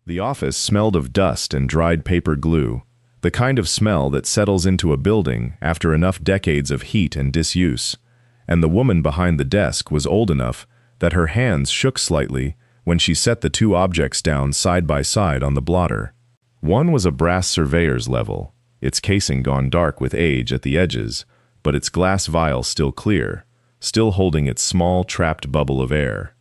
The office smelled of dust and dried paper glue, the kind of smell that settles into a building after enough decades of heat and disuse, and the woman behind the desk was old enough that her hands shook slightly when she set the two objects down side by side on the blotter. One was a brass surveyor's level, its casing gone dark with age at the edges, but its glass vial still clear, still holding its small trapped bubble of air.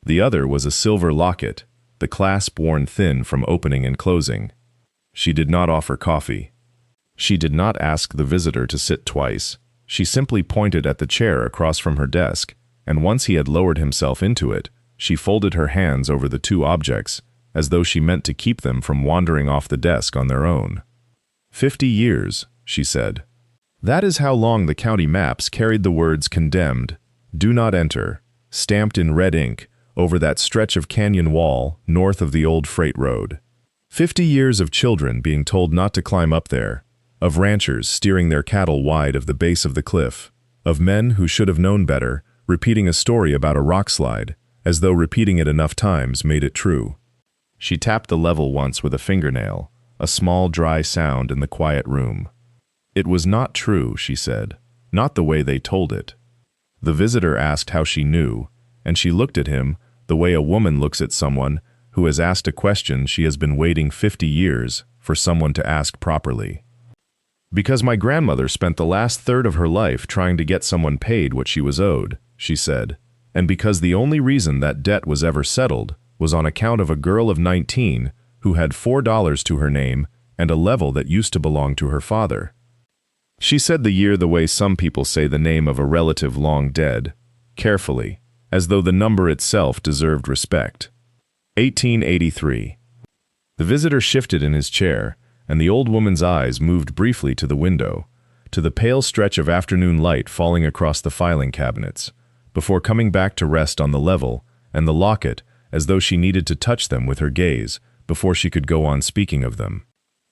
The other was a silver locket, the clasp worn thin from opening and closing. She did not offer coffee. She did not ask the visitor to sit twice. She simply pointed at the chair across from her desk, and once he had lowered himself into it, she folded her hands over the two objects, as though she meant to keep them from wandering off the desk on their own. 50 years, she said. That is how long the county maps carried the words condemned, do not enter, stamped in red ink, over that stretch of canyon wall north of the old freight road. 50 years of children being told not to climb up there, of ranchers steering their cattle wide of the base of the cliff, of men who should have known better, repeating a story about a rock slide, as though repeating it enough times made it true. She tapped the level once with a fingernail, a small dry sound in the quiet room. It was not true, she said, not the way they told it. The visitor asked how she knew, and she looked at him the way a woman looks at someone who has asked a question she has been waiting 50 years for someone to ask properly. Because my grandmother spent the last third of her life trying to get someone paid what she was owed, she said, and because the only reason that debt was ever settled was on account of a girl of 19 who had $4 to her name and a level that used to belong to her father. She said the year the way some people say the name of a relative long dead, carefully, as though the number itself deserved respect. 1883. The visitor shifted in his chair, and the old woman's eyes moved briefly to the window, to the pale stretch of afternoon light falling across the filing cabinets, before coming back to rest on the level and the locket as though she needed to touch them with her gaze before she could go on speaking of them.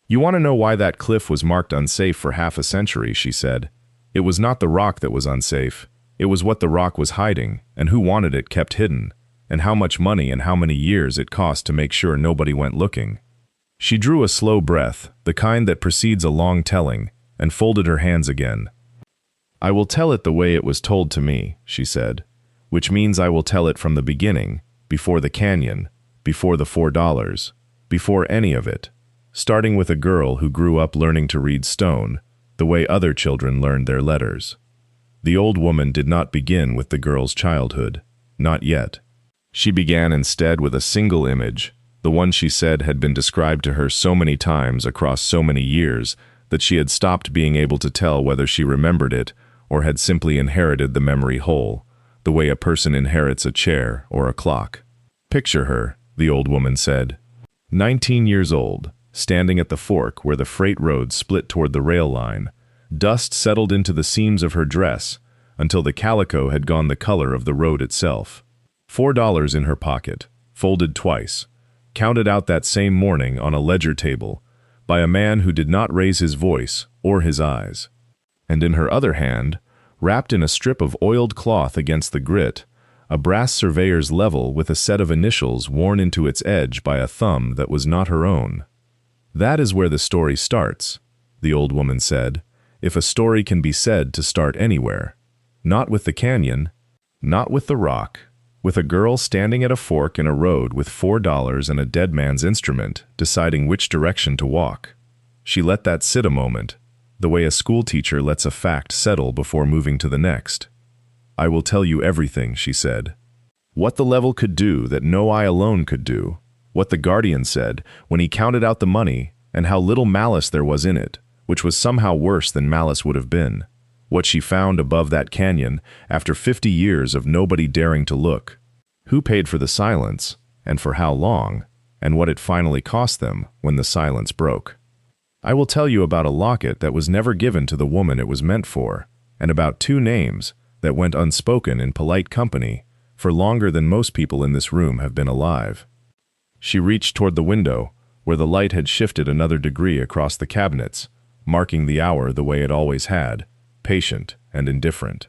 You want to know why that cliff was marked unsafe for half a century, she said. It was not the rock that was unsafe. It was what the rock was hiding, and who wanted it kept hidden, and how much money and how many years it cost to make sure nobody went looking. She drew a slow breath, the kind that precedes a long telling, and folded her hands again. I will tell it the way it was told to me, she said, which means I will tell it from the beginning, before the canyon, before the $4, before any of it, starting with a girl who grew up learning to read stone, the way other children learned their letters. The old woman did not begin with the girl's childhood, not yet. She began instead with a single image, the one she said had been described to her so many times across so many years that she had stopped being able to tell whether she remembered it or had simply inherited the memory whole, the way a person inherits a chair or a clock. Picture her, the old woman said, 19 years old, standing at the fork where the freight road split toward the rail line. Dust settled into the seams of her dress until the calico had gone the color of the road itself. $4 in her pocket, folded twice, counted out that same morning on a ledger table by a man who did not raise his voice or his eyes. And in her other hand, wrapped in a strip of oiled cloth against the grit, a brass surveyor's level with a set of initials worn into its edge by a thumb that was not her own. That is where the story starts, the old woman said, if a story can be said to start anywhere. Not with the canyon, not with the rock, with a girl standing at a fork in a road with $4 and a dead man's instrument, deciding which direction to walk. She let that sit a moment, the way a schoolteacher lets a fact settle before moving to the next. I will tell you everything, she said. What the level could do that no eye alone could do, what the guardian said when he counted out the money, and how little malice there was in it, which was somehow worse than malice would have been. What she found above that canyon after 50 years of nobody daring to look. Who paid for the silence, and for how long, and what it finally cost them when the silence broke. I will tell you about a locket that was never given to the woman it was meant for, and about two names that went unspoken in polite company for longer than most people in this room have been alive. She reached toward the window, where the light had shifted another degree across the cabinets, marking the hour the way it always had, patient and indifferent.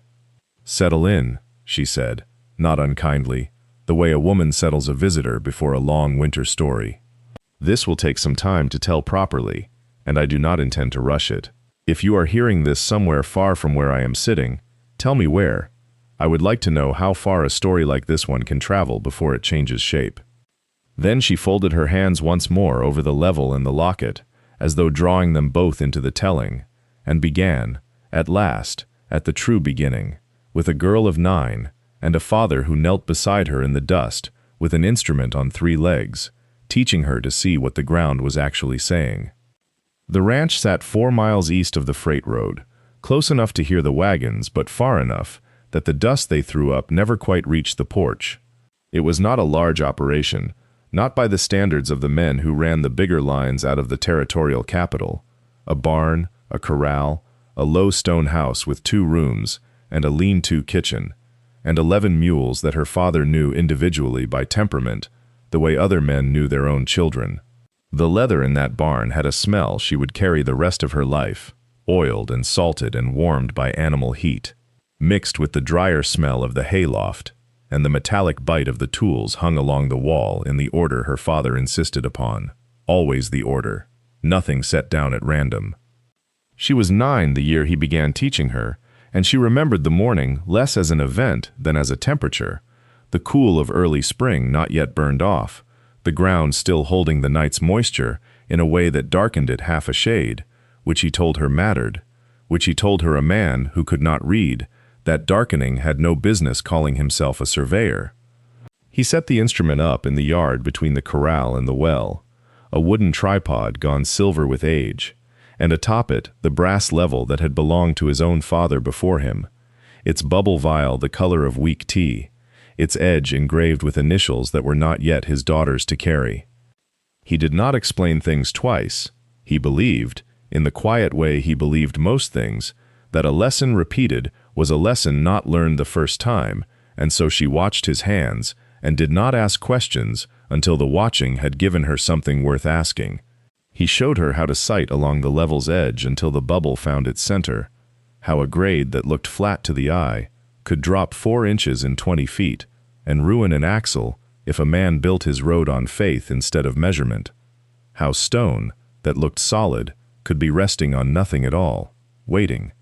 Settle in, she said, not unkindly, the way a woman settles a visitor before a long winter story. This will take some time to tell properly, and I do not intend to rush it. If you are hearing this somewhere far from where I am sitting, tell me where. I would like to know how far a story like this one can travel before it changes shape." Then she folded her hands once more over the level and the locket, as though drawing them both into the telling, and began, at last, at the true beginning, with a girl of 9, and a father who knelt beside her in the dust, with an instrument on 3 legs, teaching her to see what the ground was actually saying. The ranch sat 4 miles east of the freight road, close enough to hear the wagons, but far enough that the dust they threw up never quite reached the porch. It was not a large operation, not by the standards of the men who ran the bigger lines out of the territorial capital. A barn, a corral, a low stone house with 2 rooms, and a lean-to kitchen, and 11 mules that her father knew individually by temperament, the way other men knew their own children. The leather in that barn had a smell she would carry the rest of her life, oiled and salted and warmed by animal heat, mixed with the drier smell of the hayloft, and the metallic bite of the tools hung along the wall in the order her father insisted upon. Always the order, nothing set down at random. She was 9 the year he began teaching her, and she remembered the morning less as an event than as a temperature, the cool of early spring not yet burned off, the ground still holding the night's moisture in a way that darkened it half a shade, which he told her mattered, which he told her a man who could not read, that darkening had no business calling himself a surveyor. He set the instrument up in the yard between the corral and the well, a wooden tripod gone silver with age, and atop it the brass level that had belonged to his own father before him, its bubble vial the color of weak tea, its edge engraved with initials that were not yet his daughter's to carry. He did not explain things twice. He believed, in the quiet way he believed most things, that a lesson repeated was a lesson not learned the first time, and so she watched his hands and did not ask questions until the watching had given her something worth asking. He showed her how to sight along the level's edge until the bubble found its center, how a grade that looked flat to the eye could drop 4 inches in 20 feet and ruin an axle if a man built his road on faith instead of measurement, how stone that looked solid could be resting on nothing at all, waiting.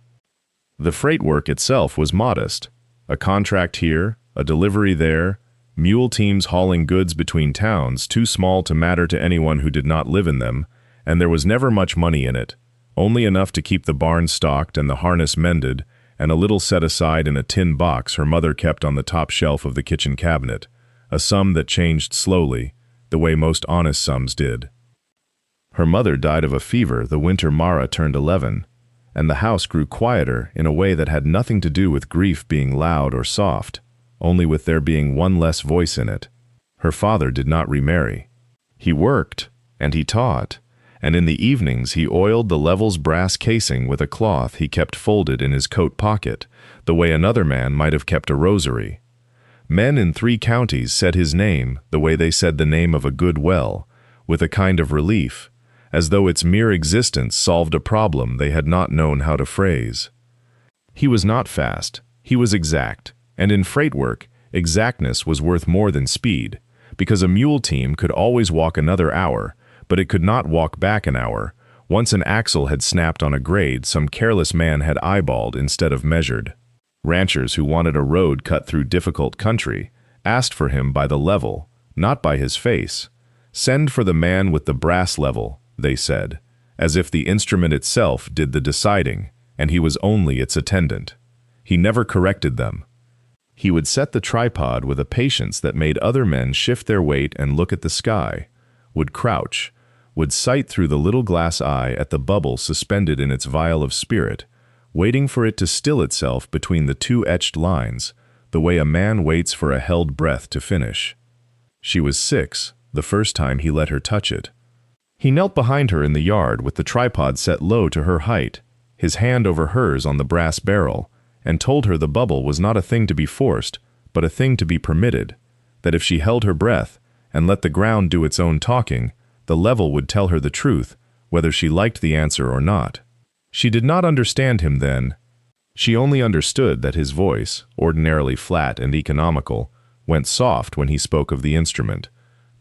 The freight work itself was modest. A contract here, a delivery there, mule teams hauling goods between towns too small to matter to anyone who did not live in them, and there was never much money in it, only enough to keep the barn stocked and the harness mended, and a little set aside in a tin box her mother kept on the top shelf of the kitchen cabinet, a sum that changed slowly, the way most honest sums did. Her mother died of a fever the winter Mara turned 11, and the house grew quieter in a way that had nothing to do with grief being loud or soft, only with there being one less voice in it. Her father did not remarry. He worked, and he taught, and in the evenings he oiled the level's brass casing with a cloth he kept folded in his coat pocket, the way another man might have kept a rosary. Men in 3 counties said his name the way they said the name of a good well, with a kind of relief, as though its mere existence solved a problem they had not known how to phrase. He was not fast, he was exact, and in freight work, exactness was worth more than speed, because a mule team could always walk another hour, but it could not walk back an hour, once an axle had snapped on a grade some careless man had eyeballed instead of measured. Ranchers who wanted a road cut through difficult country asked for him by the level, not by his face. "Send for the man with the brass level," they said, as if the instrument itself did the deciding, and he was only its attendant. He never corrected them. He would set the tripod with a patience that made other men shift their weight and look at the sky, would crouch, would sight through the little glass eye at the bubble suspended in its vial of spirit, waiting for it to still itself between the 2 etched lines, the way a man waits for a held breath to finish. She was 6, the first time he let her touch it. He knelt behind her in the yard with the tripod set low to her height, his hand over hers on the brass barrel, and told her the bubble was not a thing to be forced, but a thing to be permitted, that if she held her breath and let the ground do its own talking, the level would tell her the truth, whether she liked the answer or not. She did not understand him then. She only understood that his voice, ordinarily flat and economical, went soft when he spoke of the instrument,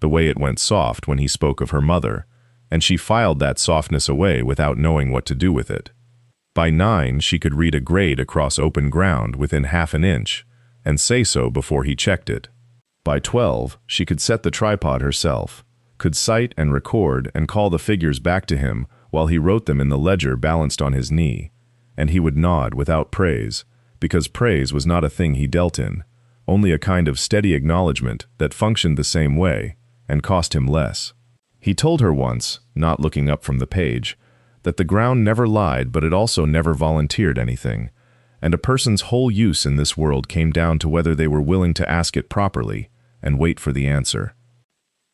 the way it went soft when he spoke of her mother, and she filed that softness away without knowing what to do with it. By 9, she could read a grade across open ground within half an inch, and say so before he checked it. By 12, she could set the tripod herself, could cite and record and call the figures back to him while he wrote them in the ledger balanced on his knee, and he would nod without praise, because praise was not a thing he dealt in, only a kind of steady acknowledgement that functioned the same way and cost him less. He told her once, not looking up from the page, that the ground never lied, but it also never volunteered anything, and a person's whole use in this world came down to whether they were willing to ask it properly and wait for the answer.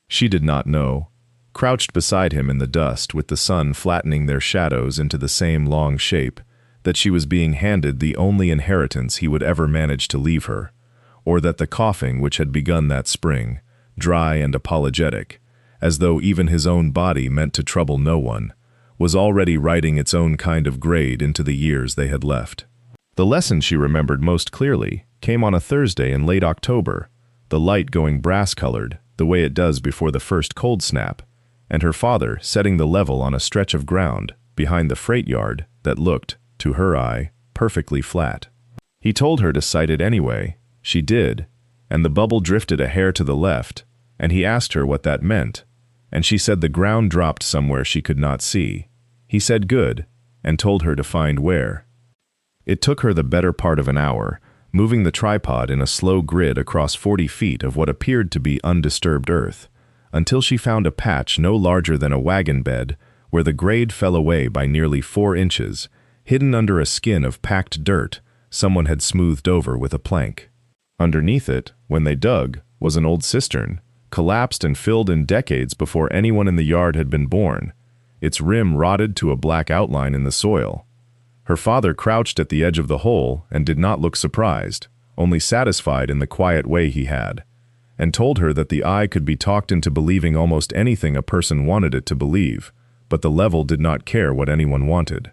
She did not know. Crouched beside him in the dust with the sun flattening their shadows into the same long shape, that she was being handed the only inheritance he would ever manage to leave her, or that the coughing which had begun that spring, dry and apologetic, as though even his own body meant to trouble no one, was already writing its own kind of grade into the years they had left. The lesson she remembered most clearly came on a Thursday in late October, the light going brass-colored, the way it does before the first cold snap, and her father setting the level on a stretch of ground behind the freight yard that looked, to her eye, perfectly flat. He told her to cite it anyway. She did, and the bubble drifted a hair to the left, and he asked her what that meant, and she said the ground dropped somewhere she could not see. He said good, and told her to find where. It took her the better part of an hour, moving the tripod in a slow grid across 40 feet of what appeared to be undisturbed earth, until she found a patch no larger than a wagon bed where the grade fell away by nearly 4 inches, hidden under a skin of packed dirt someone had smoothed over with a plank. Underneath it, when they dug, was an old cistern, collapsed and filled in decades before anyone in the yard had been born, its rim rotted to a black outline in the soil. Her father crouched at the edge of the hole and did not look surprised, only satisfied in the quiet way he had, and told her that the eye could be talked into believing almost anything a person wanted it to believe, but the level did not care what anyone wanted.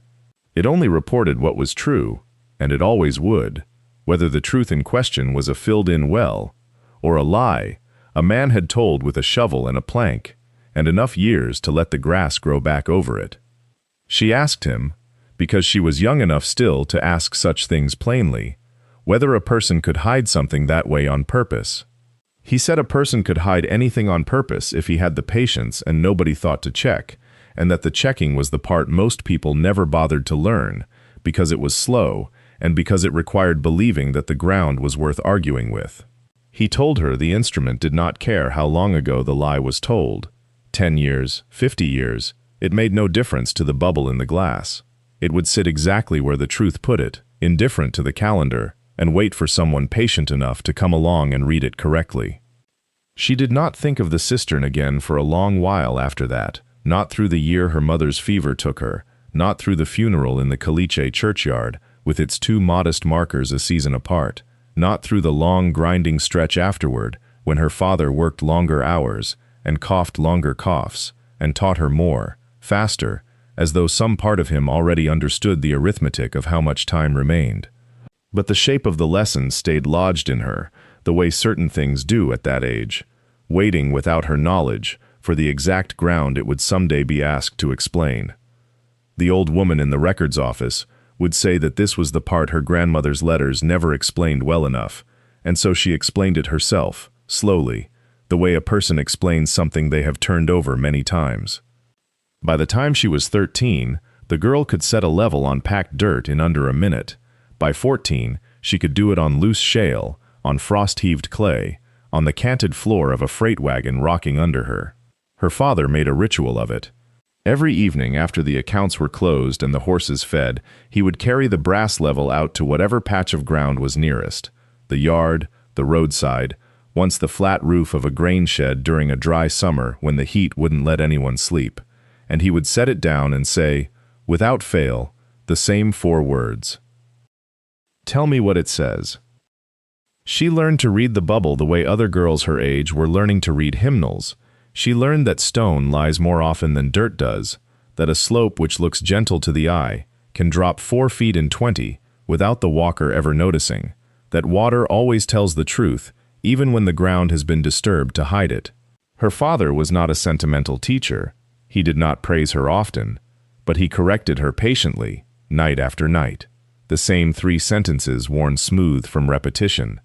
It only reported what was true, and it always would, whether the truth in question was a filled-in well, or a lie a man had told with a shovel and a plank, and enough years to let the grass grow back over it. She asked him, because she was young enough still to ask such things plainly, whether a person could hide something that way on purpose. He said a person could hide anything on purpose if he had the patience and nobody thought to check, and that the checking was the part most people never bothered to learn, because it was slow, and because it required believing that the ground was worth arguing with. He told her the instrument did not care how long ago the lie was told. 10 years, 50 years, it made no difference to the bubble in the glass. It would sit exactly where the truth put it, indifferent to the calendar, and wait for someone patient enough to come along and read it correctly. She did not think of the cistern again for a long while after that, not through the year her mother's fever took her, not through the funeral in the Caliche churchyard, with its 2 modest markers a season apart, not through the long grinding stretch afterward, when her father worked longer hours, and coughed longer coughs, and taught her more, faster, as though some part of him already understood the arithmetic of how much time remained. But the shape of the lesson stayed lodged in her, the way certain things do at that age, waiting without her knowledge for the exact ground it would someday be asked to explain. The old woman in the records office would say that this was the part her grandmother's letters never explained well enough, and so she explained it herself, slowly, the way a person explains something they have turned over many times. By the time she was 13, the girl could set a level on packed dirt in under a minute. By 14, she could do it on loose shale, on frost-heaved clay, on the canted floor of a freight wagon rocking under her. Her father made a ritual of it. Every evening after the accounts were closed and the horses fed, he would carry the brass level out to whatever patch of ground was nearest, the yard, the roadside, once the flat roof of a grain shed during a dry summer when the heat wouldn't let anyone sleep, and he would set it down and say, without fail, the same 4 words. Tell me what it says. She learned to read the bubble the way other girls her age were learning to read hymnals. She learned that stone lies more often than dirt does, that a slope which looks gentle to the eye can drop 4 feet in 20 without the walker ever noticing, that water always tells the truth even when the ground has been disturbed to hide it. Her father was not a sentimental teacher. He did not praise her often, but he corrected her patiently, night after night. The same 3 sentences worn smooth from repetition.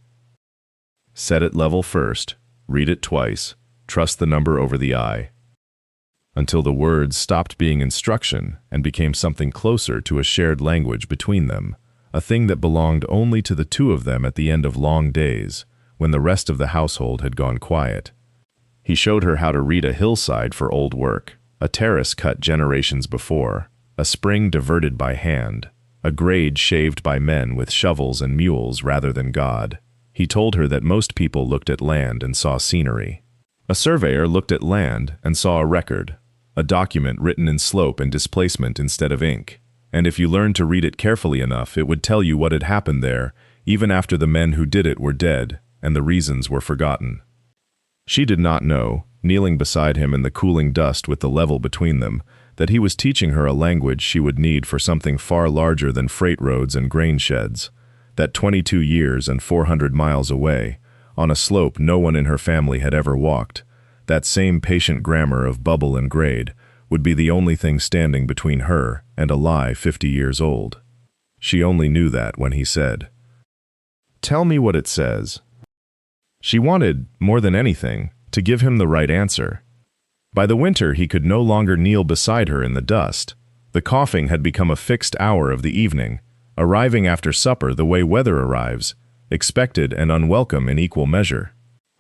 Set it level first, read it twice, trust the number over the I. Until the words stopped being instruction and became something closer to a shared language between them, a thing that belonged only to the 2 of them at the end of long days, when the rest of the household had gone quiet. He showed her how to read a hillside for old work, a terrace cut generations before, a spring diverted by hand, a grade shaved by men with shovels and mules rather than God. He told her that most people looked at land and saw scenery. A surveyor looked at land and saw a record, a document written in slope and displacement instead of ink. And if you learned to read it carefully enough, it would tell you what had happened there, even after the men who did it were dead and the reasons were forgotten. She did not know, kneeling beside him in the cooling dust with the level between them, that he was teaching her a language she would need for something far larger than freight roads and grain sheds, that 22 years and 400 miles away, on a slope no one in her family had ever walked, that same patient grammar of bubble and grade would be the only thing standing between her and a lie 50 years old. She only knew that when he said, "Tell me what it says." She wanted, more than anything, to give him the right answer. By the winter he could no longer kneel beside her in the dust. The coughing had become a fixed hour of the evening, arriving after supper the way weather arrives, expected and unwelcome in equal measure.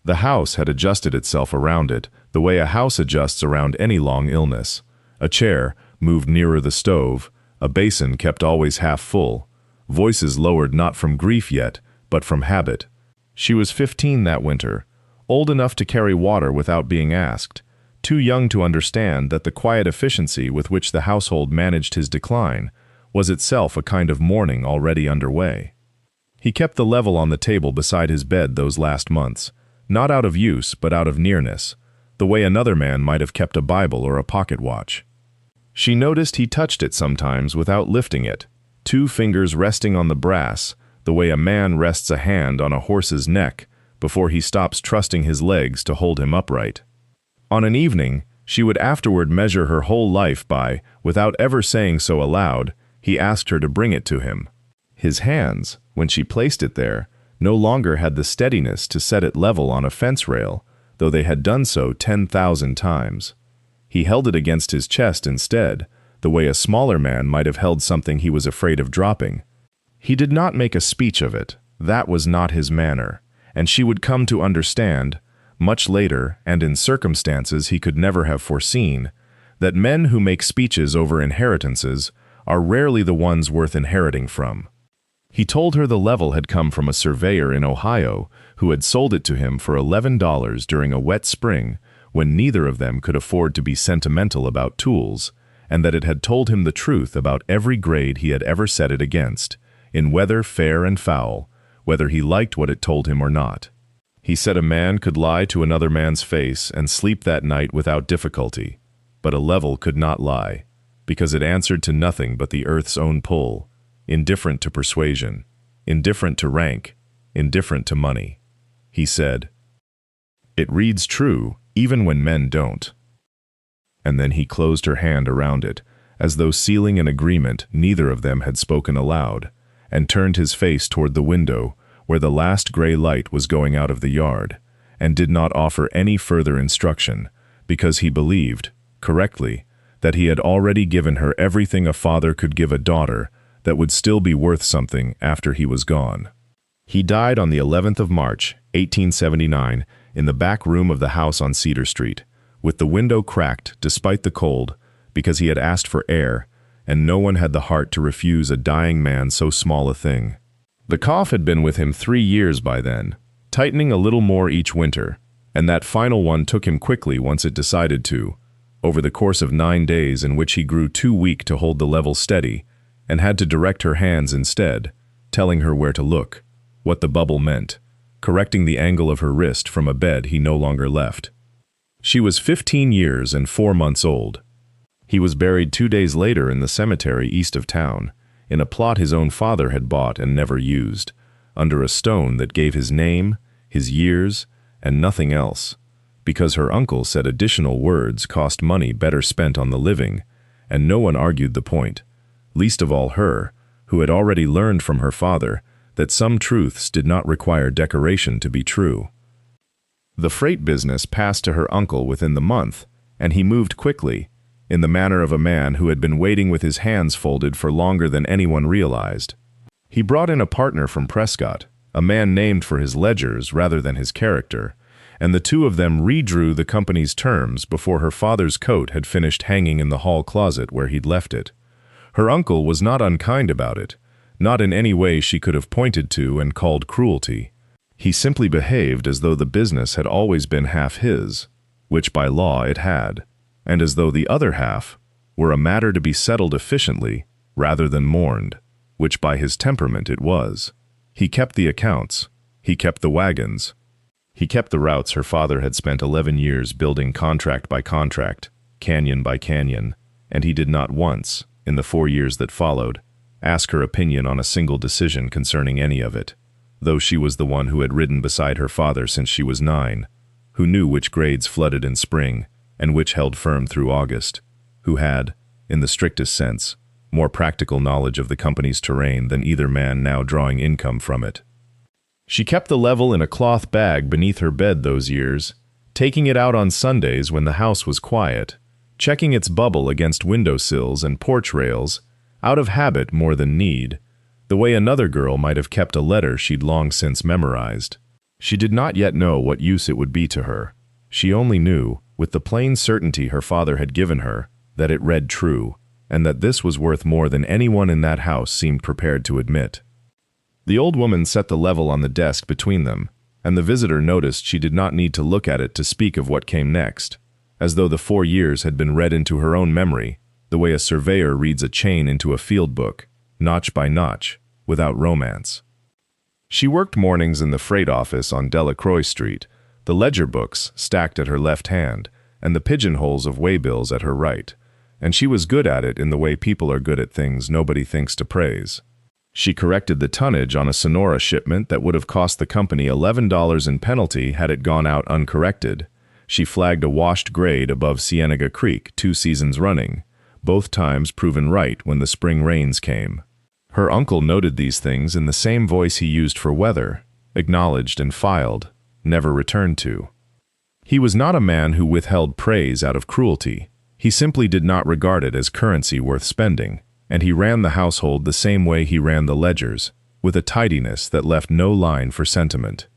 The house had adjusted itself around it, the way a house adjusts around any long illness. A chair moved nearer the stove, a basin kept always half full, voices lowered not from grief yet, but from habit. She was 15 that winter, old enough to carry water without being asked, too young to understand that the quiet efficiency with which the household managed his decline was itself a kind of mourning already underway. He kept the level on the table beside his bed those last months, not out of use but out of nearness, the way another man might have kept a Bible or a pocket watch. She noticed he touched it sometimes without lifting it, 2 fingers resting on the brass, the way a man rests a hand on a horse's neck before he stops trusting his legs to hold him upright. On an evening, she would afterward measure her whole life by, without ever saying so aloud, he asked her to bring it to him. His hands, when she placed it there, no longer had the steadiness to set it level on a fence rail, though they had done so 10,000 times. He held it against his chest instead, the way a smaller man might have held something he was afraid of dropping. He did not make a speech of it, that was not his manner, and she would come to understand, much later and in circumstances he could never have foreseen, that men who make speeches over inheritances are rarely the ones worth inheriting from. He told her the level had come from a surveyor in Ohio who had sold it to him for $11 during a wet spring when neither of them could afford to be sentimental about tools, and that it had told him the truth about every grade he had ever set it against, in weather fair and foul, whether he liked what it told him or not. He said a man could lie to another man's face and sleep that night without difficulty, but a level could not lie, because it answered to nothing but the earth's own pull, indifferent to persuasion, indifferent to rank, indifferent to money. He said, "It reads true, even when men don't." And then he closed her hand around it, as though sealing an agreement neither of them had spoken aloud, and turned his face toward the window, where the last gray light was going out of the yard, and did not offer any further instruction, because he believed, correctly, that he had already given her everything a father could give a daughter that would still be worth something after he was gone. He died on the 11th of March, 1879, in the back room of the house on Cedar Street, with the window cracked despite the cold, because he had asked for air, and no one had the heart to refuse a dying man so small a thing. The cough had been with him 3 years by then, tightening a little more each winter, and that final one took him quickly once it decided to, over the course of 9 days in which he grew too weak to hold the level steady, and had to direct her hands instead, telling her where to look, what the bubble meant, correcting the angle of her wrist from a bed he no longer left. She was 15 years and 4 months old. He was buried 2 days later in the cemetery east of town, in a plot his own father had bought and never used, under a stone that gave his name, his years, and nothing else, because her uncle said additional words cost money better spent on the living, and no one argued the point, least of all her, who had already learned from her father that some truths did not require decoration to be true. The freight business passed to her uncle within the month, and he moved quickly, in the manner of a man who had been waiting with his hands folded for longer than anyone realized. He brought in a partner from Prescott, a man named for his ledgers rather than his character, and the two of them redrew the company's terms before her father's coat had finished hanging in the hall closet where he'd left it. Her uncle was not unkind about it, not in any way she could have pointed to and called cruelty. He simply behaved as though the business had always been half his, which by law it had, and as though the other half were a matter to be settled efficiently rather than mourned, which by his temperament it was. He kept the accounts, he kept the wagons, he kept the routes her father had spent 11 years building contract by contract, canyon by canyon, and he did not once, in the 4 years that followed, ask her opinion on a single decision concerning any of it, though she was the one who had ridden beside her father since she was 9, who knew which grades flooded in spring and which held firm through August, who had, in the strictest sense, more practical knowledge of the company's terrain than either man now drawing income from it. She kept the level in a cloth bag beneath her bed those years, taking it out on Sundays when the house was quiet, checking its bubble against windowsills and porch rails, out of habit more than need, the way another girl might have kept a letter she'd long since memorized. She did not yet know what use it would be to her. She only knew, with the plain certainty her father had given her, that it read true, and that this was worth more than anyone in that house seemed prepared to admit. The old woman set the level on the desk between them, and the visitor noticed she did not need to look at it to speak of what came next, as though the 4 years had been read into her own memory, the way a surveyor reads a chain into a field book, notch by notch, without romance. She worked mornings in the freight office on Delacroix Street, the ledger books stacked at her left hand, and the pigeonholes of waybills at her right, and she was good at it in the way people are good at things nobody thinks to praise. She corrected the tonnage on a Sonora shipment that would have cost the company $11 in penalty had it gone out uncorrected. She flagged a washed grade above Cienega Creek 2 seasons running, both times proven right when the spring rains came. Her uncle noted these things in the same voice he used for weather, acknowledged and filed, never returned to. He was not a man who withheld praise out of cruelty. He simply did not regard it as currency worth spending, and he ran the household the same way he ran the ledgers, with a tidiness that left no line for sentiment.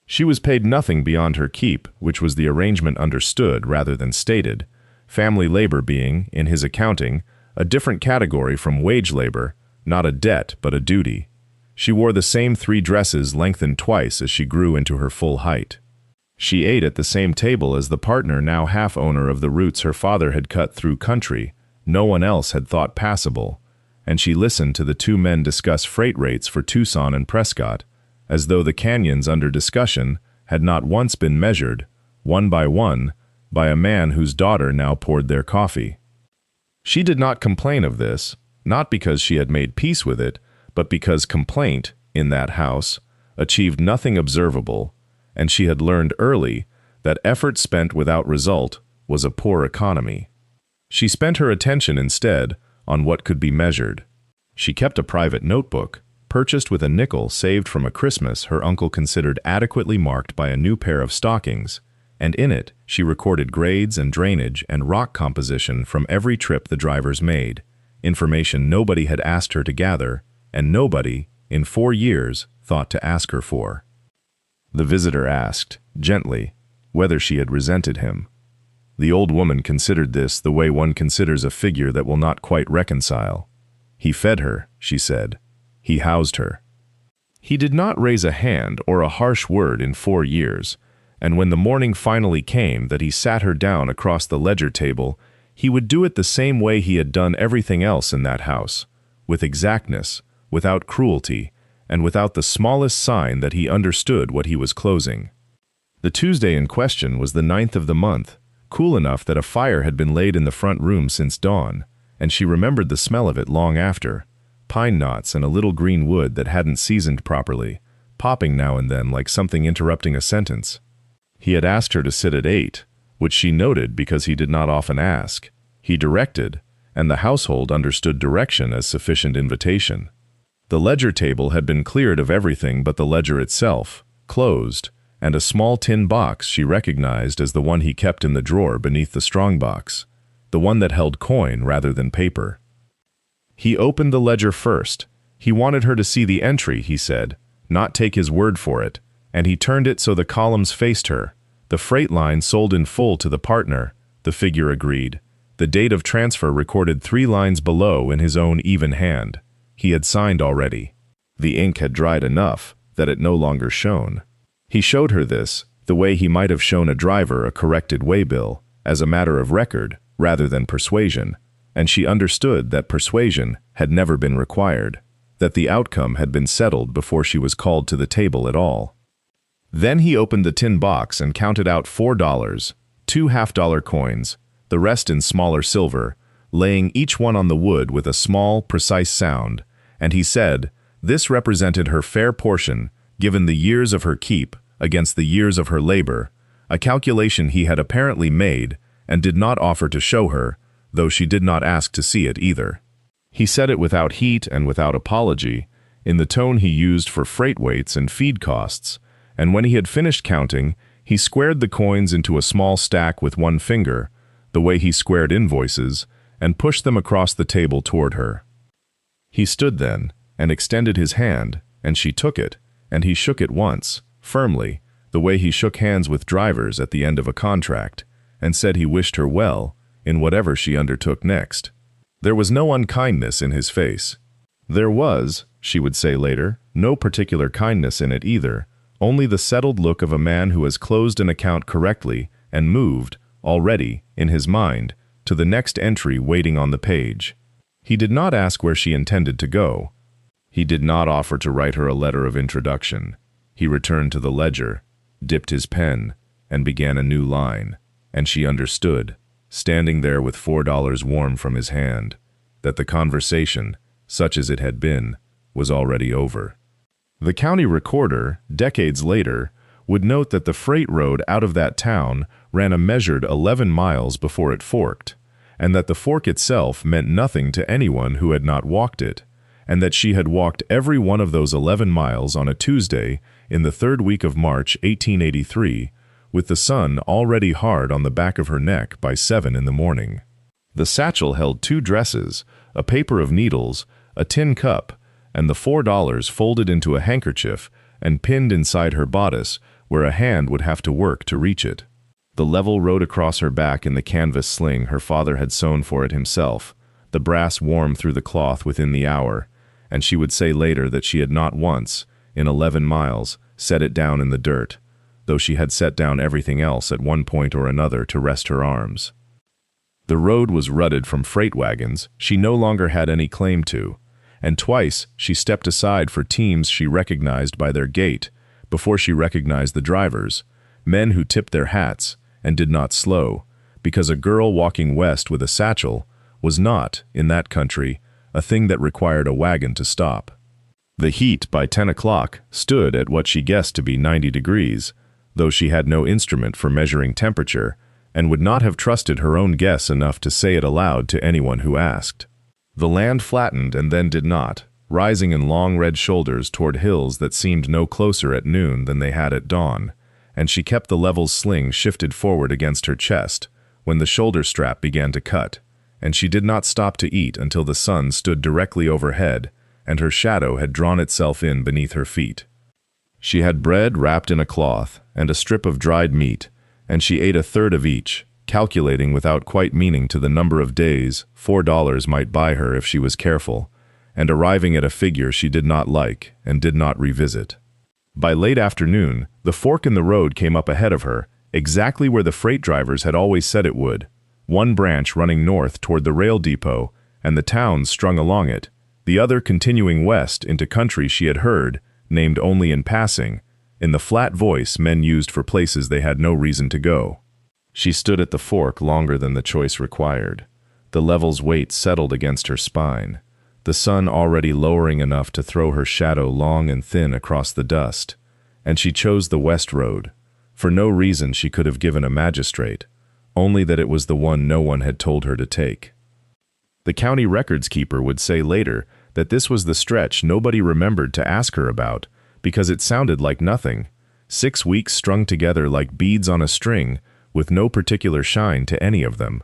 She was paid nothing beyond her keep, which was the arrangement understood rather than stated, family labor being, in his accounting, a different category from wage labor, not a debt but a duty. She wore the same 3 dresses lengthened twice as she grew into her full height. She ate at the same table as the partner now half-owner of the routes her father had cut through country no one else had thought passable, and she listened to the 2 men discuss freight rates for Tucson and Prescott, as though the canyons under discussion had not once been measured, one, by a man whose daughter now poured their coffee. She did not complain of this, not because she had made peace with it, but because complaint, in that house, achieved nothing observable, and she had learned early that effort spent without result was a poor economy. She spent her attention instead on what could be measured. She kept a private notebook, purchased with a nickel saved from a Christmas her uncle considered adequately marked by a new pair of stockings, and in it she recorded grades and drainage and rock composition from every trip the drivers made, information nobody had asked her to gather, and nobody, in 4 years, thought to ask her for. The visitor asked, gently, whether she had resented him. The old woman considered this the way one considers a figure that will not quite reconcile. He fed her, she said. He housed her. He did not raise a hand or a harsh word in 4 years, and when the morning finally came that he sat her down across the ledger table, he would do it the same way he had done everything else in that house, with exactness, without cruelty, and without the smallest sign that he understood what he was closing. The Tuesday in question was the 9th of the month, cool enough that a fire had been laid in the front room since dawn, and she remembered the smell of it long after, pine knots and a little green wood that hadn't seasoned properly, popping now and then like something interrupting a sentence. He had asked her to sit at 8, which she noted because he did not often ask. He directed, and the household understood direction as sufficient invitation. The ledger table had been cleared of everything but the ledger itself, closed, and a small tin box she recognized as the one he kept in the drawer beneath the strongbox, the one that held coin rather than paper. He opened the ledger first. He wanted her to see the entry, he said, not take his word for it, and he turned it so the columns faced her. The freight line sold in full to the partner, the figure agreed. The date of transfer recorded 3 lines below in his own even hand. He had signed already. The ink had dried enough that it no longer shone. He showed her this, the way he might have shown a driver a corrected waybill, as a matter of record rather than persuasion, and she understood that persuasion had never been required, that the outcome had been settled before she was called to the table at all. Then he opened the tin box and counted out $4, 2 half-dollar coins, the rest in smaller silver, laying each one on the wood with a small, precise sound, and he said, this represented her fair portion, given the years of her keep against the years of her labor, a calculation he had apparently made and did not offer to show her, though she did not ask to see it either. He said it without heat and without apology, in the tone he used for freight weights and feed costs, and when he had finished counting, he squared the coins into a small stack with one finger, the way he squared invoices, and pushed them across the table toward her. He stood then, and extended his hand, and she took it, and he shook it once, firmly, the way he shook hands with drivers at the end of a contract, and said he wished her well in whatever she undertook next. There was no unkindness in his face. There was, she would say later, no particular kindness in it either, only the settled look of a man who has closed an account correctly and moved, already, in his mind, to the next entry waiting on the page. He did not ask where she intended to go. He did not offer to write her a letter of introduction. He returned to the ledger, dipped his pen, and began a new line, and she understood, standing there with $4 warm from his hand, that the conversation, such as it had been, was already over. The county recorder, decades later, would note that the freight road out of that town ran a measured 11 miles before it forked, and that the fork itself meant nothing to anyone who had not walked it, and that she had walked every one of those 11 miles on a Tuesday in the 3rd week of March 1883, with the sun already hard on the back of her neck by 7 in the morning. The satchel held 2 dresses, a paper of needles, a tin cup, and the $4 folded into a handkerchief and pinned inside her bodice where a hand would have to work to reach it. The level rode across her back in the canvas sling her father had sewn for it himself, the brass warm through the cloth within the hour, and she would say later that she had not once, in 11 miles, set it down in the dirt, though she had set down everything else at one point or another to rest her arms. The road was rutted from freight wagons she no longer had any claim to, and twice she stepped aside for teams she recognized by their gait, before she recognized the drivers, men who tipped their hats and did not slow, because a girl walking west with a satchel was not, in that country, a thing that required a wagon to stop. The heat by 10 o'clock stood at what she guessed to be 90 degrees, though she had no instrument for measuring temperature, and would not have trusted her own guess enough to say it aloud to anyone who asked. The land flattened and then did not, rising in long red shoulders toward hills that seemed no closer at noon than they had at dawn, and she kept the level sling shifted forward against her chest when the shoulder strap began to cut, and she did not stop to eat until the sun stood directly overhead and her shadow had drawn itself in beneath her feet. She had bread wrapped in a cloth and a strip of dried meat, and she ate a third of each, calculating without quite meaning to the number of days $4 might buy her if she was careful, and arriving at a figure she did not like and did not revisit. By late afternoon, the fork in the road came up ahead of her, exactly where the freight drivers had always said it would, one branch running north toward the rail depot and the towns strung along it, the other continuing west into country she had heard, named only in passing, in the flat voice men used for places they had no reason to go. She stood at the fork longer than the choice required. The level's weight settled against her spine, the sun already lowering enough to throw her shadow long and thin across the dust, and she chose the west road, for no reason she could have given a magistrate, only that it was the one no one had told her to take. The county records keeper would say later that this was the stretch nobody remembered to ask her about because it sounded like nothing, 6 weeks strung together like beads on a string with no particular shine to any of them.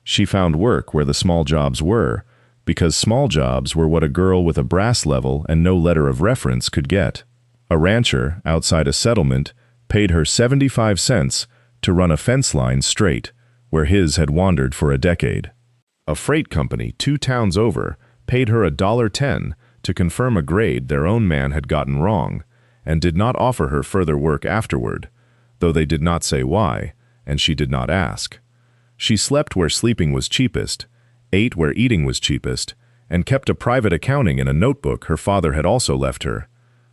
She found work where the small jobs were, because small jobs were what a girl with a brass level and no letter of reference could get. A rancher outside a settlement paid her 75 cents to run a fence line straight, where his had wandered for a decade. A freight company 2 towns over paid her $1.10 to confirm a grade their own man had gotten wrong, and did not offer her further work afterward, though they did not say why, and she did not ask. She slept where sleeping was cheapest, ate where eating was cheapest, and kept a private accounting in a notebook her father had also left her,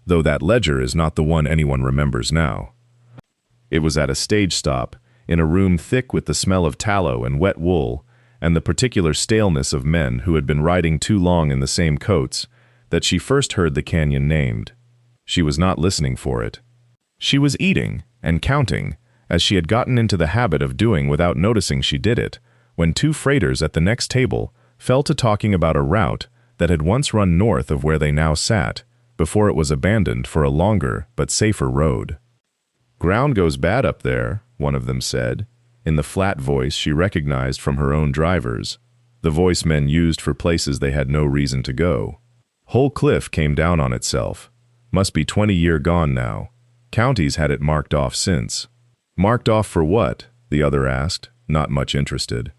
though that ledger is not the one anyone remembers now. It was at a stage stop, in a room thick with the smell of tallow and wet wool, and the particular staleness of men who had been riding too long in the same coats, that she first heard the canyon named. She was not listening for it. She was eating and counting, as she had gotten into the habit of doing without noticing she did it, when 2 freighters at the next table fell to talking about a route that had once run north of where they now sat, before it was abandoned for a longer but safer road. "Ground goes bad up there," one of them said, in the flat voice she recognized from her own drivers, the voice men used for places they had no reason to go. Whole cliff came down on itself. Must be 20 years gone now. Counties had it marked off since. "Marked off for what?" the other asked, not much interested.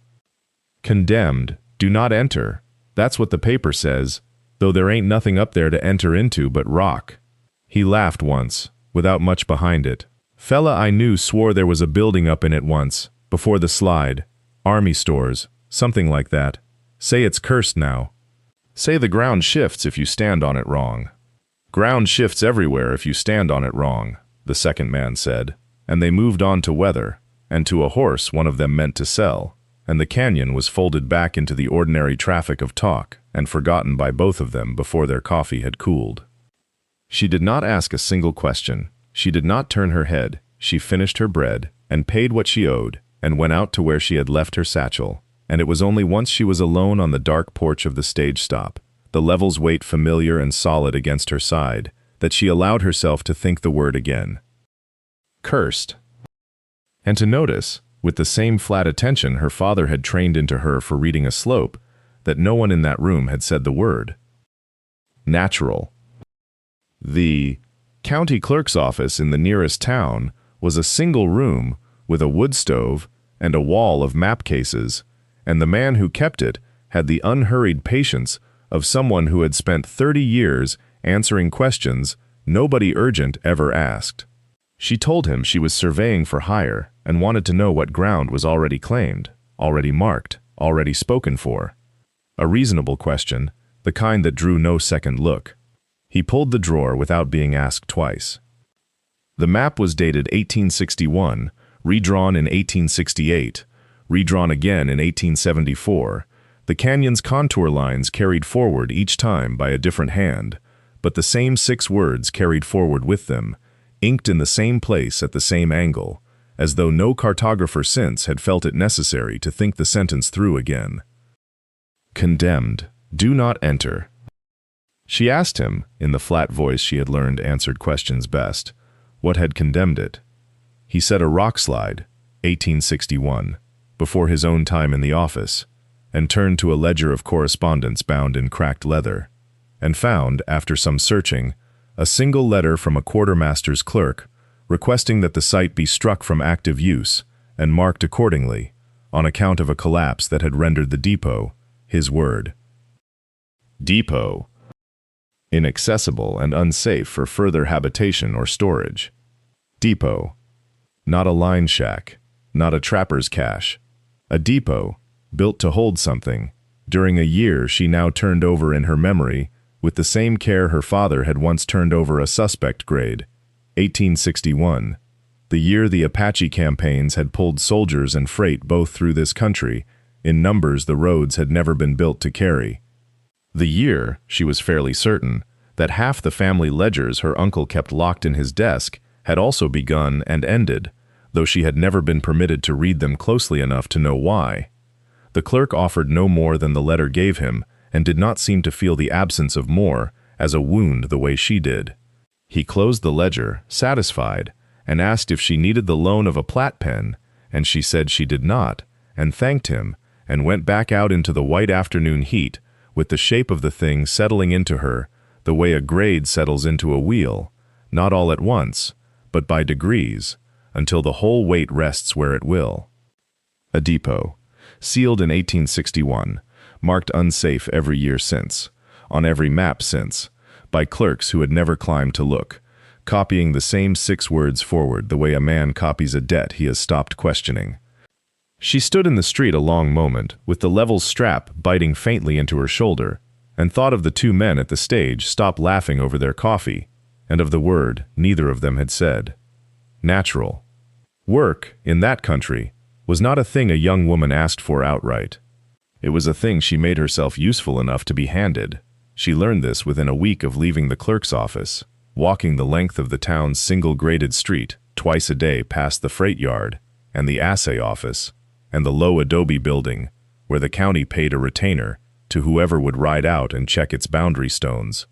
"Condemned. Do not enter. That's what the paper says, though there ain't nothing up there to enter into but rock." He laughed once, without much behind it. "Fella I knew swore there was a building up in it once, before the slide. Army stores, something like that. Say it's cursed now. Say the ground shifts if you stand on it wrong." "Ground shifts everywhere if you stand on it wrong," the second man said, and they moved on to weather, and to a horse one of them meant to sell, and the canyon was folded back into the ordinary traffic of talk and forgotten by both of them before their coffee had cooled. She did not ask a single question. She did not turn her head. She finished her bread and paid what she owed and went out to where she had left her satchel, and it was only once she was alone on the dark porch of the stage stop, the level's weight familiar and solid against her side, that she allowed herself to think the word again. Cursed. And to notice, with the same flat attention her father had trained into her for reading a slope, that no one in that room had said the word. Natural. The county clerk's office in the nearest town was a single room with a wood stove and a wall of map cases, and the man who kept it had the unhurried patience of someone who had spent 30 years answering questions nobody urgent ever asked. She told him she was surveying for hire and wanted to know what ground was already claimed, already marked, already spoken for. A reasonable question, the kind that drew no second look. He pulled the drawer without being asked twice. The map was dated 1861, redrawn in 1868, redrawn again in 1874. The canyon's contour lines carried forward each time by a different hand, but the same 6 words carried forward with them, inked in the same place at the same angle, as though no cartographer since had felt it necessary to think the sentence through again. Condemned. Do not enter. She asked him, in the flat voice she had learned answered questions best, what had condemned it. He said a rock slide, 1861, before his own time in the office, and turned to a ledger of correspondence bound in cracked leather, and found, after some searching, a single letter from a quartermaster's clerk requesting that the site be struck from active use and marked accordingly, on account of a collapse that had rendered the depot, his word, depot, inaccessible and unsafe for further habitation or storage. Depot. Not a line shack, not a trapper's cache. A depot, built to hold something. During a year she now turned over in her memory, with the same care her father had once turned over a suspect grade. 1861. The year the Apache campaigns had pulled soldiers and freight both through this country, in numbers the roads had never been built to carry. The year, she was fairly certain, that half the family ledgers her uncle kept locked in his desk had also begun and ended, though she had never been permitted to read them closely enough to know why. The clerk offered no more than the letter gave him, and did not seem to feel the absence of more as a wound the way she did. He closed the ledger, satisfied, and asked if she needed the loan of a plat pen, and she said she did not, and thanked him, and went back out into the white afternoon heat, with the shape of the thing settling into her, the way a grade settles into a wheel, not all at once, but by degrees, until the whole weight rests where it will. A depot, sealed in 1861, marked unsafe every year since, on every map since, by clerks who had never climbed to look, copying the same 6 words forward the way a man copies a debt he has stopped questioning. She stood in the street a long moment, with the level strap biting faintly into her shoulder, and thought of the 2 men at the stage stop laughing over their coffee, and of the word neither of them had said. Natural. Work, in that country, was not a thing a young woman asked for outright. It was a thing she made herself useful enough to be handed. She learned this within a week of leaving the clerk's office, walking the length of the town's single-graded street twice a day past the freight yard and the assay office and the low adobe building where the county paid a retainer to whoever would ride out and check its boundary stones.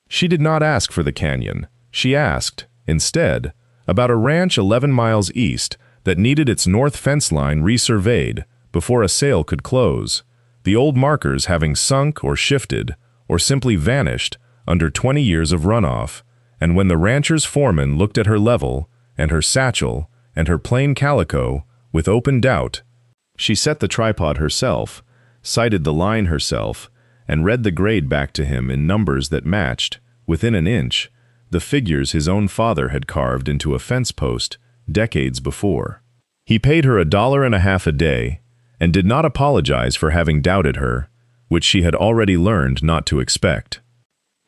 She did not ask for the canyon. She asked, instead, about a ranch 11 miles east that needed its north fence line resurveyed before a sale could close, the old markers having sunk or shifted or simply vanished under 20 years of runoff, and when the rancher's foreman looked at her level and her satchel and her plain calico with open doubt, she set the tripod herself, sighted the line herself, and read the grade back to him in numbers that matched, within an inch, the figures his own father had carved into a fence post decades before. He paid her $1.50 a day, and did not apologize for having doubted her, which she had already learned not to expect.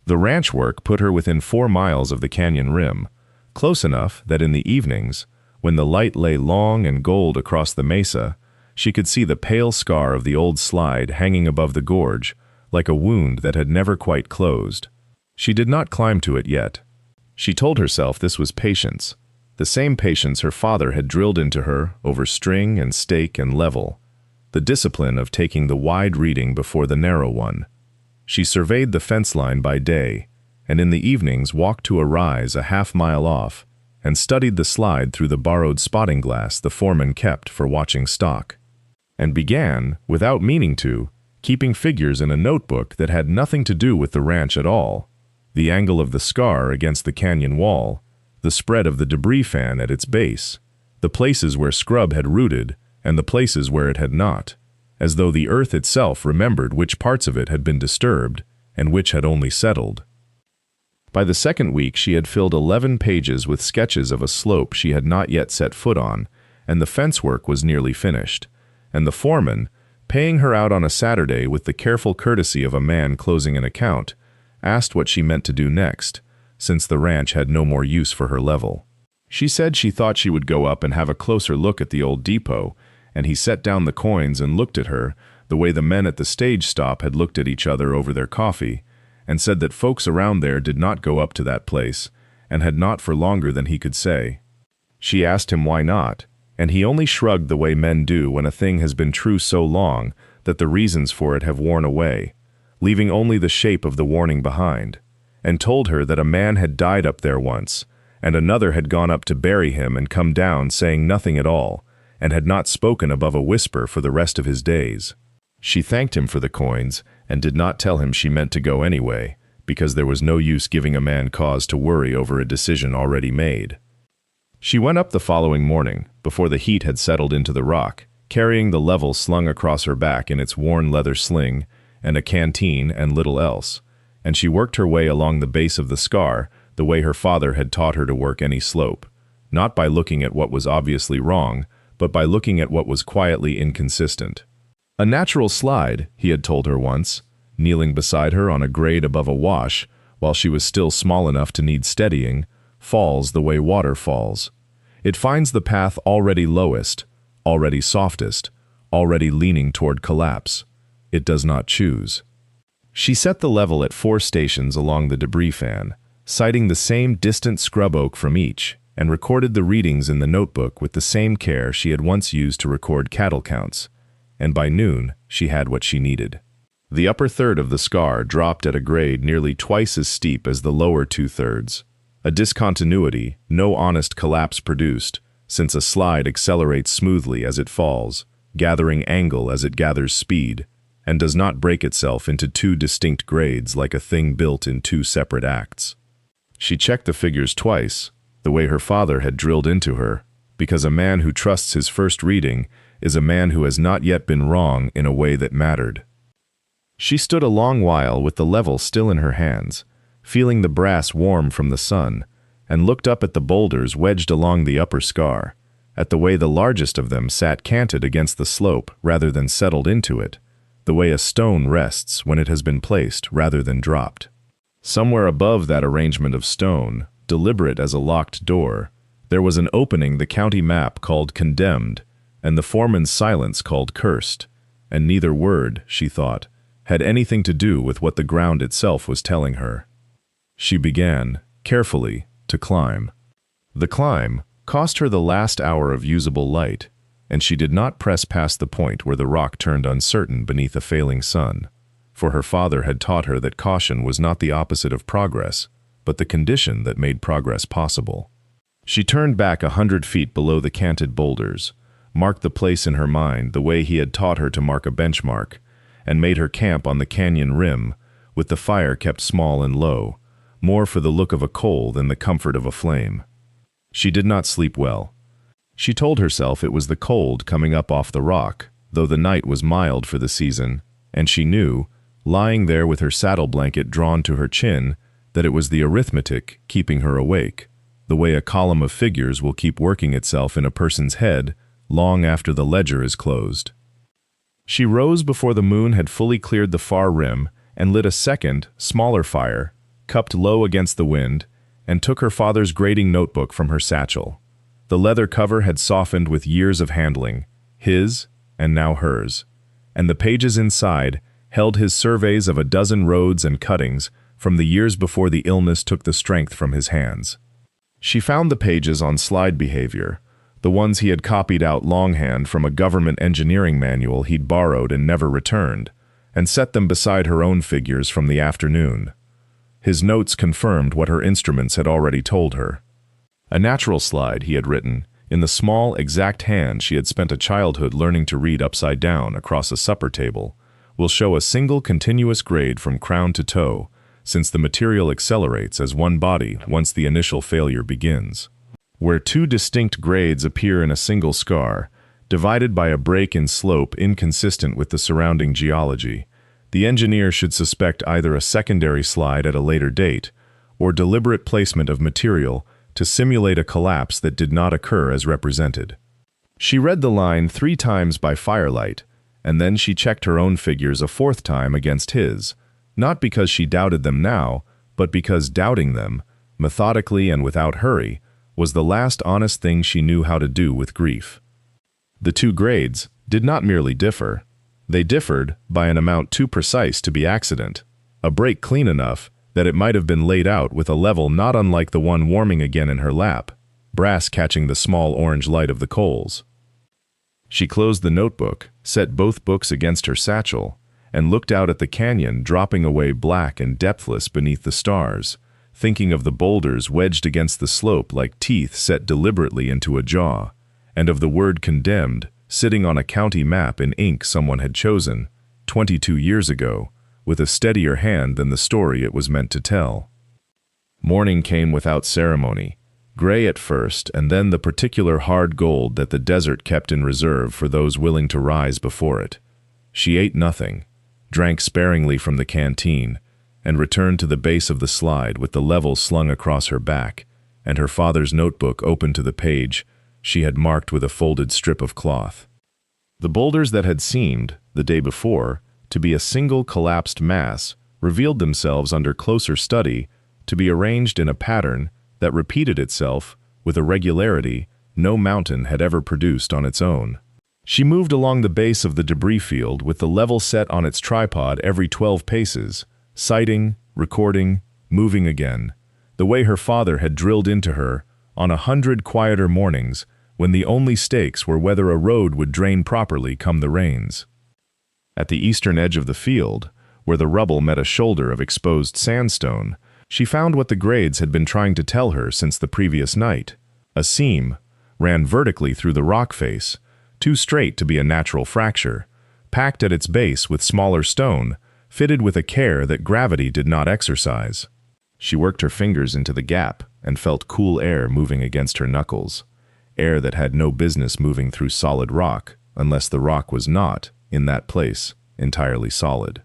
The ranch work put her within 4 miles of the canyon rim, close enough that in the evenings, when the light lay long and gold across the mesa, she could see the pale scar of the old slide hanging above the gorge, like a wound that had never quite closed. She did not climb to it yet. She told herself this was patience, the same patience her father had drilled into her over string and stake and level, the discipline of taking the wide reading before the narrow one. She surveyed the fence line by day, and in the evenings walked to a rise a half-mile off, and studied the slide through the borrowed spotting glass the foreman kept for watching stock, and began, without meaning to, keeping figures in a notebook that had nothing to do with the ranch at all: the angle of the scar against the canyon wall, the spread of the debris fan at its base, the places where scrub had rooted and the places where it had not, as though the earth itself remembered which parts of it had been disturbed and which had only settled. By the second week she had filled 11 pages with sketches of a slope she had not yet set foot on, and the fence work was nearly finished, and the foreman, paying her out on a Saturday with the careful courtesy of a man closing an account, asked what she meant to do next, since the ranch had no more use for her level. She said she thought she would go up and have a closer look at the old depot, and he set down the coins and looked at her the way the men at the stage stop had looked at each other over their coffee, and said that folks around there did not go up to that place, and had not for longer than he could say. She asked him why not, and he only shrugged the way men do when a thing has been true so long that the reasons for it have worn away, leaving only the shape of the warning behind, and told her that a man had died up there once, and another had gone up to bury him and come down saying nothing at all, and had not spoken above a whisper for the rest of his days. She thanked him for the coins, and did not tell him she meant to go anyway, because there was no use giving a man cause to worry over a decision already made. She went up the following morning, before the heat had settled into the rock, carrying the level slung across her back in its worn leather sling, and a canteen and little else, and she worked her way along the base of the scar the way her father had taught her to work any slope, not by looking at what was obviously wrong, but by looking at what was quietly inconsistent. A natural slide, he had told her once, kneeling beside her on a grade above a wash, while she was still small enough to need steadying, falls the way water falls. It finds the path already lowest, already softest, already leaning toward collapse. It does not choose. She set the level at 4 stations along the debris fan, sighting the same distant scrub oak from each, and recorded the readings in the notebook with the same care she had once used to record cattle counts, and by noon she had what she needed. The upper third of the scar dropped at a grade nearly twice as steep as the lower two-thirds, a discontinuity no honest collapse produced, since a slide accelerates smoothly as it falls, gathering angle as it gathers speed, and does not break itself into two distinct grades like a thing built in two separate acts. She checked the figures twice, the way her father had drilled into her, because a man who trusts his first reading is a man who has not yet been wrong in a way that mattered. She stood a long while with the level still in her hands, feeling the brass warm from the sun, and looked up at the boulders wedged along the upper scar, at the way the largest of them sat canted against the slope rather than settled into it, the way a stone rests when it has been placed rather than dropped. Somewhere above that arrangement of stone, deliberate as a locked door, there was an opening the county map called condemned, and the foreman's silence called cursed, and neither word, she thought, had anything to do with what the ground itself was telling her. She began, carefully, to climb. The climb cost her the last hour of usable light, and she did not press past the point where the rock turned uncertain beneath a failing sun, for her father had taught her that caution was not the opposite of progress, but the condition that made progress possible. She turned back 100 feet below the canted boulders, marked the place in her mind the way he had taught her to mark a benchmark, and made her camp on the canyon rim, with the fire kept small and low, more for the look of a coal than the comfort of a flame. She did not sleep well. She told herself it was the cold coming up off the rock, though the night was mild for the season, and she knew, lying there with her saddle blanket drawn to her chin, that it was the arithmetic keeping her awake, the way a column of figures will keep working itself in a person's head long after the ledger is closed. She rose before the moon had fully cleared the far rim and lit a second, smaller fire, cupped low against the wind, and took her father's grading notebook from her satchel. The leather cover had softened with years of handling, his and now hers, and the pages inside held his surveys of a dozen roads and cuttings from the years before the illness took the strength from his hands. She found the pages on slide behavior, the ones he had copied out longhand from a government engineering manual he'd borrowed and never returned, and set them beside her own figures from the afternoon. His notes confirmed what her instruments had already told her. A natural slide, he had written, in the small, exact hand she had spent a childhood learning to read upside down across a supper table, will show a single continuous grade from crown to toe, since the material accelerates as one body once the initial failure begins. Where two distinct grades appear in a single scar, divided by a break in slope inconsistent with the surrounding geology, the engineer should suspect either a secondary slide at a later date or deliberate placement of material to simulate a collapse that did not occur as represented. She read the line 3 times by firelight, and then she checked her own figures a 4th time against his, not because she doubted them now, but because doubting them, methodically and without hurry, was the last honest thing she knew how to do with grief. The 2 grades did not merely differ. They differed by an amount too precise to be accident, a break clean enough that it might have been laid out with a level not unlike the one warming again in her lap, brass catching the small orange light of the coals. She closed the notebook, set both books against her satchel, and looked out at the canyon dropping away black and depthless beneath the stars, thinking of the boulders wedged against the slope like teeth set deliberately into a jaw, and of the word condemned sitting on a county map in ink someone had chosen, 22 years ago, with a steadier hand than the story it was meant to tell. Morning came without ceremony, gray at first and then the particular hard gold that the desert kept in reserve for those willing to rise before it. She ate nothing, drank sparingly from the canteen, and returned to the base of the slide with the level slung across her back, and her father's notebook open to the page she had marked with a folded strip of cloth. The boulders that had seemed, the day before, to be a single collapsed mass revealed themselves under closer study to be arranged in a pattern that repeated itself with a regularity no mountain had ever produced on its own. She moved along the base of the debris field with the level set on its tripod every 12 paces, sighting, recording, moving again, the way her father had drilled into her on 100 quieter mornings when the only stakes were whether a road would drain properly come the rains. At the eastern edge of the field, where the rubble met a shoulder of exposed sandstone, she found what the grades had been trying to tell her since the previous night. A seam ran vertically through the rock face, too straight to be a natural fracture, packed at its base with smaller stone, fitted with a care that gravity did not exercise. She worked her fingers into the gap and felt cool air moving against her knuckles, air that had no business moving through solid rock unless the rock was not, in that place, entirely solid.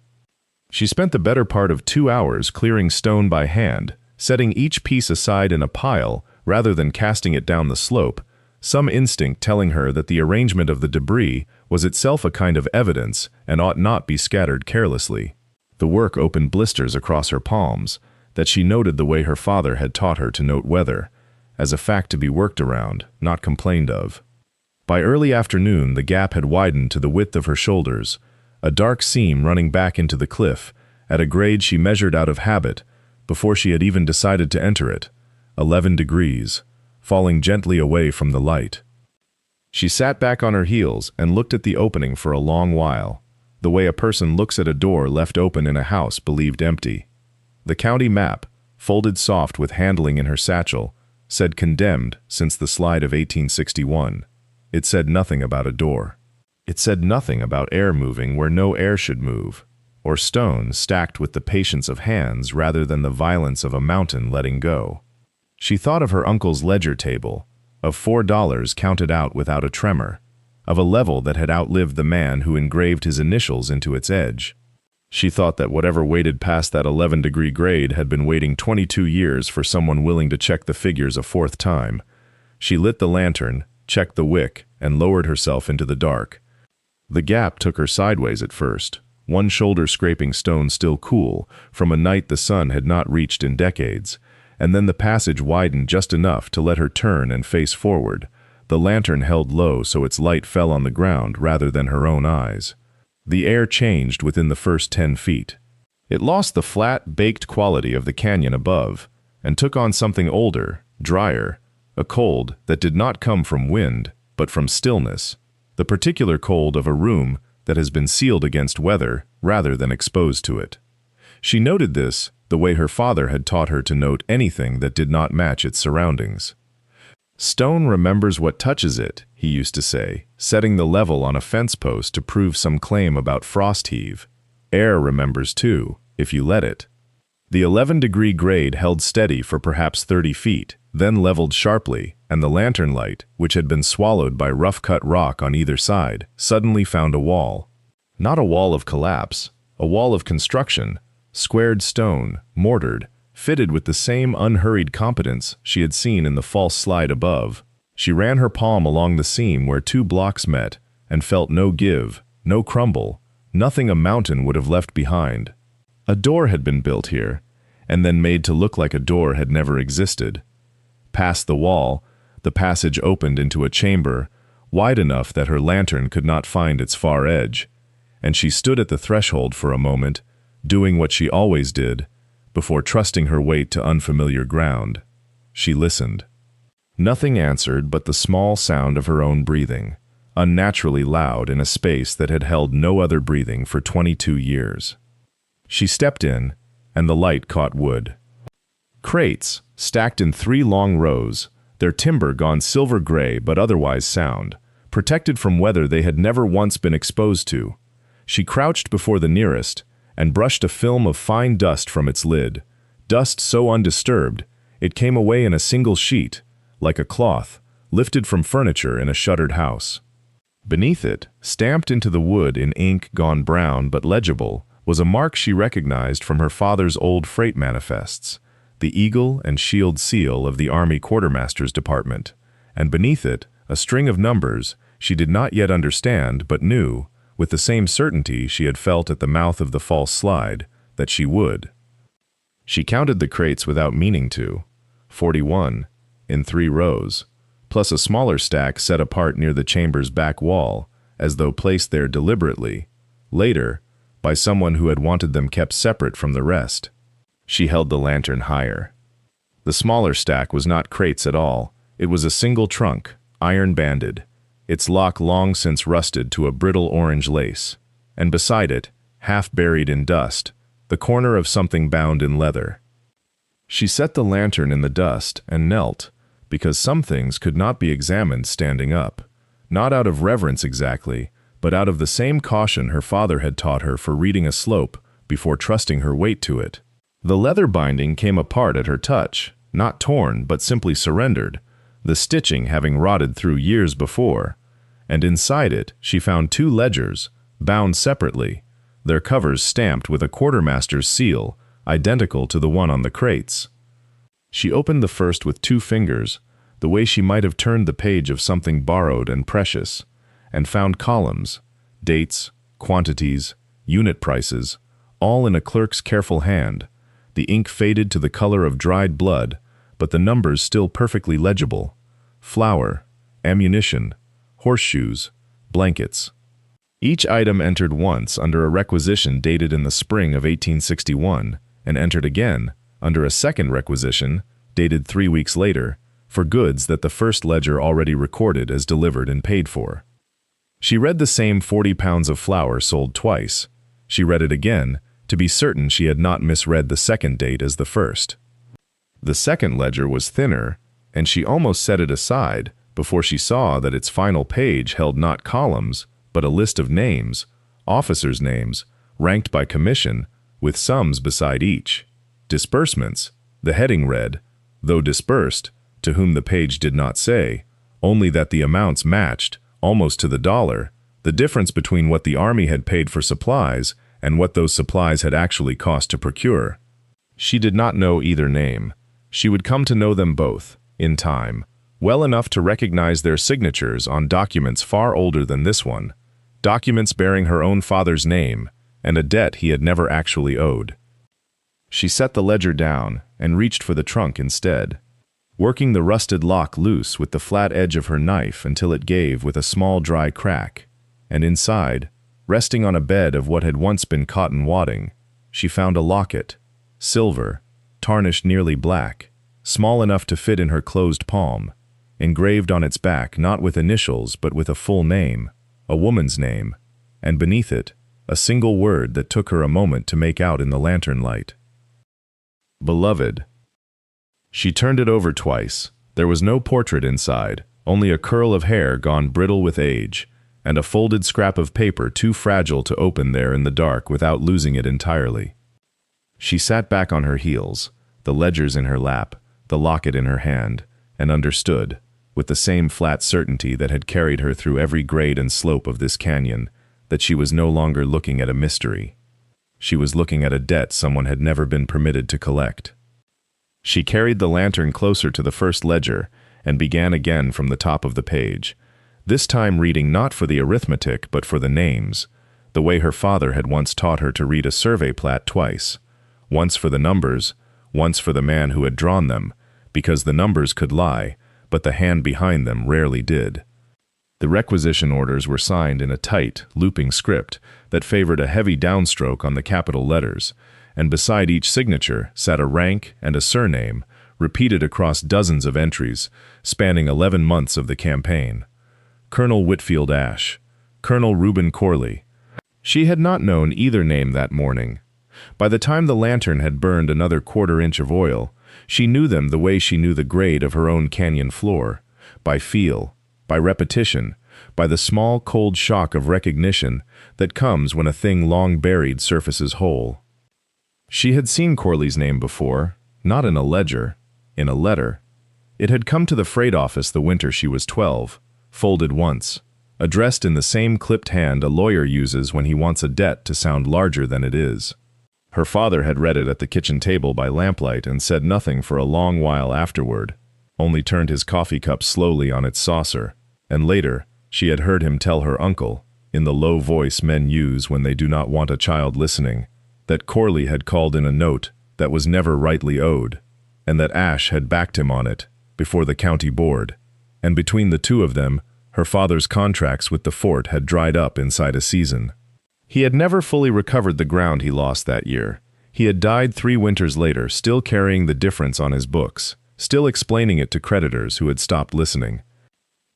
She spent the better part of 2 hours clearing stone by hand, setting each piece aside in a pile rather than casting it down the slope, some instinct telling her that the arrangement of the debris was itself a kind of evidence and ought not be scattered carelessly. The work opened blisters across her palms, that she noted the way her father had taught her to note weather, as a fact to be worked around, not complained of. By early afternoon, the gap had widened to the width of her shoulders, a dark seam running back into the cliff, at a grade she measured out of habit, before she had even decided to enter it, 11 degrees, falling gently away from the light. She sat back on her heels and looked at the opening for a long while, the way a person looks at a door left open in a house believed empty. The county map, folded soft with handling in her satchel, said condemned since the slide of 1861. It said nothing about a door. It said nothing about air moving where no air should move, or stone stacked with the patience of hands rather than the violence of a mountain letting go. She thought of her uncle's ledger table, of $4 counted out without a tremor, of a level that had outlived the man who engraved his initials into its edge. She thought that whatever waited past that 11-degree grade had been waiting 22 years for someone willing to check the figures a fourth time. She lit the lantern, checked the wick, and lowered herself into the dark. The gap took her sideways at first, one shoulder scraping stone still cool from a night the sun had not reached in decades, and then the passage widened just enough to let her turn and face forward, the lantern held low so its light fell on the ground rather than her own eyes. The air changed within the first 10 feet. It lost the flat, baked quality of the canyon above, and took on something older, drier, a cold that did not come from wind, but from stillness, the particular cold of a room that has been sealed against weather rather than exposed to it. She noted this the way her father had taught her to note anything that did not match its surroundings. "Stone remembers what touches it," he used to say, setting the level on a fence post to prove some claim about frost heave. "Air remembers too, if you let it." The 11-degree grade held steady for perhaps 30 feet, then leveled sharply, and the lantern light, which had been swallowed by rough-cut rock on either side, suddenly found a wall. Not a wall of collapse, a wall of construction, squared stone, mortared, fitted with the same unhurried competence she had seen in the false slide above. She ran her palm along the seam where 2 blocks met, and felt no give, no crumble, nothing a mountain would have left behind. A door had been built here, and then made to look like a door had never existed. Past the wall, the passage opened into a chamber, wide enough that her lantern could not find its far edge, and she stood at the threshold for a moment, doing what she always did, before trusting her weight to unfamiliar ground. She listened. Nothing answered but the small sound of her own breathing, unnaturally loud in a space that had held no other breathing for 22 years. She stepped in, and the light caught wood. Crates, stacked in 3 long rows, their timber gone silver gray but otherwise sound, protected from weather they had never once been exposed to. She crouched before the nearest, and brushed a film of fine dust from its lid, dust so undisturbed, it came away in a single sheet, like a cloth, lifted from furniture in a shuttered house. Beneath it, stamped into the wood in ink gone brown but legible, was a mark she recognized from her father's old freight manifests, the eagle and shield seal of the Army Quartermaster's Department, and beneath it, a string of numbers she did not yet understand but knew, with the same certainty she had felt at the mouth of the false slide, that she would. She counted the crates without meaning to, 41, in 3 rows, plus a smaller stack set apart near the chamber's back wall, as though placed there deliberately, later, by someone who had wanted them kept separate from the rest. She held the lantern higher. The smaller stack was not crates at all, It was a single trunk, iron-banded, its lock long since rusted to a brittle orange lace, and beside it, half buried in dust, the corner of something bound in leather. She set the lantern in the dust and knelt, because some things could not be examined standing up, not out of reverence exactly, but out of the same caution her father had taught her for reading a slope before trusting her weight to it. The leather binding came apart at her touch, not torn but simply surrendered, the stitching having rotted through years before, and inside it she found 2 ledgers, bound separately, their covers stamped with a quartermaster's seal, identical to the one on the crates. She opened the first with 2 fingers, the way she might have turned the page of something borrowed and precious, and found columns, dates, quantities, unit prices, all in a clerk's careful hand, the ink faded to the color of dried blood, but the numbers still perfectly legible. Flour, ammunition, horseshoes, blankets. Each item entered once under a requisition dated in the spring of 1861, and entered again under a second requisition, dated 3 weeks later, for goods that the first ledger already recorded as delivered and paid for. She read the same 40 pounds of flour sold twice. She read it again, to be certain she had not misread the second date as the first. The second ledger was thinner, and she almost set it aside before she saw that its final page held not columns, but a list of names, officers' names, ranked by commission, with sums beside each. Disbursements, the heading read, though disbursed, to whom the page did not say, only that the amounts matched, almost to the dollar, the difference between what the army had paid for supplies and what those supplies had actually cost to procure. She did not know either name. She would come to know them both, in time, well enough to recognize their signatures on documents far older than this one, documents bearing her own father's name and a debt he had never actually owed. She set the ledger down and reached for the trunk instead, working the rusted lock loose with the flat edge of her knife until it gave with a small dry crack, and inside, resting on a bed of what had once been cotton wadding, she found a locket, silver, tarnished nearly black, small enough to fit in her closed palm, engraved on its back not with initials but with a full name, a woman's name, and beneath it, a single word that took her a moment to make out in the lantern light. Beloved. She turned it over twice. There was no portrait inside, only a curl of hair gone brittle with age, and a folded scrap of paper too fragile to open there in the dark without losing it entirely. She sat back on her heels, the ledgers in her lap, the locket in her hand, and understood, with the same flat certainty that had carried her through every grade and slope of this canyon, that she was no longer looking at a mystery. She was looking at a debt someone had never been permitted to collect. She carried the lantern closer to the first ledger and began again from the top of the page, this time reading not for the arithmetic but for the names, the way her father had once taught her to read a survey plat twice, once for the numbers, once for the man who had drawn them, because the numbers could lie, but the hand behind them rarely did. The requisition orders were signed in a tight, looping script that favored a heavy downstroke on the capital letters, and beside each signature sat a rank and a surname, repeated across dozens of entries, spanning 11 months of the campaign. Colonel Whitfield Ashe, Colonel Reuben Corley. She had not known either name that morning. By the time the lantern had burned another quarter-inch of oil, she knew them the way she knew the grade of her own canyon floor, by feel, by repetition, by the small cold shock of recognition that comes when a thing long buried surfaces whole. She had seen Corley's name before, not in a ledger, in a letter. It had come to the freight office the winter she was 12, folded once, addressed in the same clipped hand a lawyer uses when he wants a debt to sound larger than it is. Her father had read it at the kitchen table by lamplight and said nothing for a long while afterward, only turned his coffee cup slowly on its saucer, and later she had heard him tell her uncle, in the low voice men use when they do not want a child listening, that Corley had called in a note that was never rightly owed, and that Ashe had backed him on it, before the county board, and between the two of them, her father's contracts with the fort had dried up inside a season. He had never fully recovered the ground he lost that year. He had died 3 winters later, still carrying the difference on his books, still explaining it to creditors who had stopped listening.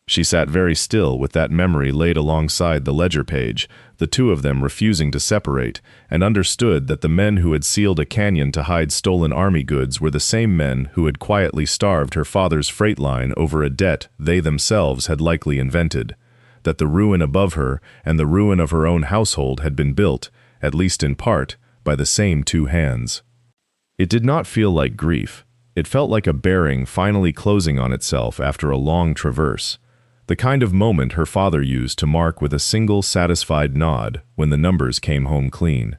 She sat very still with that memory laid alongside the ledger page, the two of them refusing to separate, and understood that the men who had sealed a canyon to hide stolen army goods were the same men who had quietly starved her father's freight line over a debt they themselves had likely invented, that the ruin above her and the ruin of her own household had been built, at least in part, by the same two hands. It did not feel like grief. It felt like a bearing finally closing on itself after a long traverse. The kind of moment her father used to mark with a single satisfied nod when the numbers came home clean.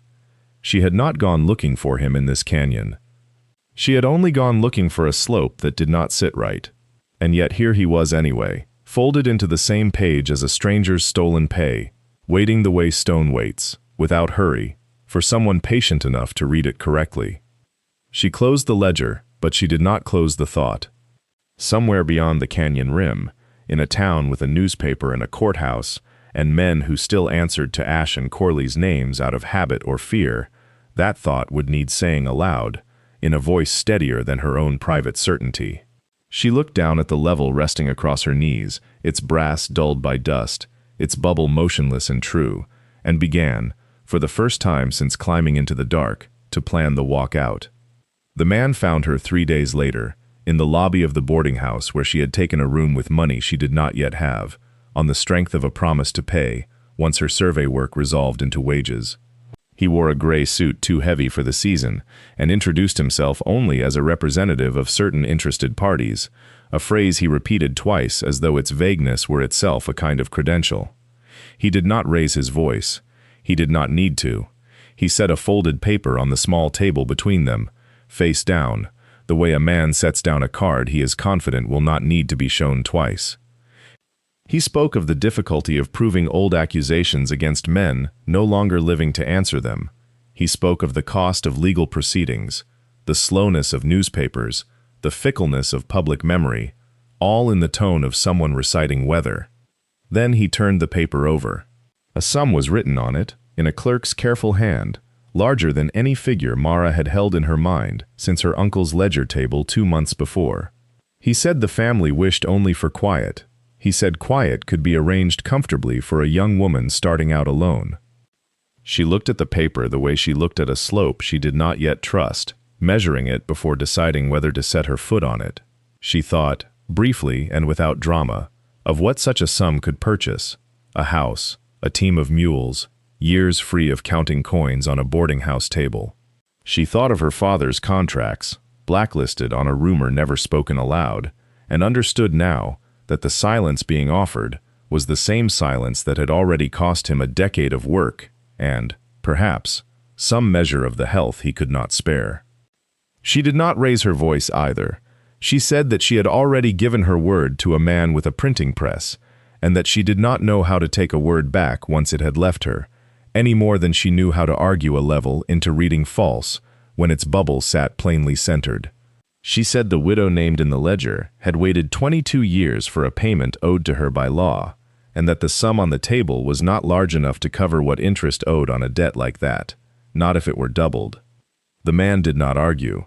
She had not gone looking for him in this canyon. She had only gone looking for a slope that did not sit right. And yet here he was anyway, folded into the same page as a stranger's stolen pay, waiting the way stone waits, without hurry, for someone patient enough to read it correctly. She closed the ledger, but she did not close the thought. Somewhere beyond the canyon rim, in a town with a newspaper and a courthouse, and men who still answered to Ash and Corley's names out of habit or fear, that thought would need saying aloud, in a voice steadier than her own private certainty. She looked down at the level resting across her knees, its brass dulled by dust, its bubble motionless and true, and began, for the first time since climbing into the dark, to plan the walk out. The man found her 3 days later, in the lobby of the boarding house where she had taken a room with money she did not yet have, on the strength of a promise to pay, once her survey work resolved into wages. He wore a gray suit too heavy for the season, and introduced himself only as a representative of certain interested parties, a phrase he repeated twice as though its vagueness were itself a kind of credential. He did not raise his voice. He did not need to. He set a folded paper on the small table between them, face down, the way a man sets down a card he is confident will not need to be shown twice. He spoke of the difficulty of proving old accusations against men no longer living to answer them. He spoke of the cost of legal proceedings, the slowness of newspapers, the fickleness of public memory, all in the tone of someone reciting weather. Then he turned the paper over. A sum was written on it, in a clerk's careful hand, larger than any figure Mara had held in her mind since her uncle's ledger table 2 months before. He said the family wished only for quiet. He said quiet could be arranged comfortably for a young woman starting out alone. She looked at the paper the way she looked at a slope she did not yet trust, measuring it before deciding whether to set her foot on it. She thought, briefly and without drama, of what such a sum could purchase: a house, a team of mules, years free of counting coins on a boarding house table. She thought of her father's contracts, blacklisted on a rumor never spoken aloud, and understood now that the silence being offered was the same silence that had already cost him a decade of work and, perhaps, some measure of the health he could not spare. She did not raise her voice either. She said that she had already given her word to a man with a printing press, and that she did not know how to take a word back once it had left her, any more than she knew how to argue a level into reading false when its bubble sat plainly centered. She said the widow named in the ledger had waited 22 years for a payment owed to her by law, and that the sum on the table was not large enough to cover what interest owed on a debt like that, not if it were doubled. The man did not argue.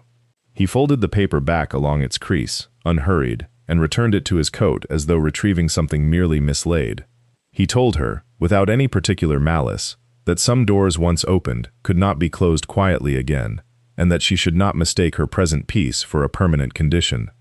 He folded the paper back along its crease, unhurried, and returned it to his coat as though retrieving something merely mislaid. He told her, without any particular malice, that some doors once opened could not be closed quietly again, and that she should not mistake her present peace for a permanent condition.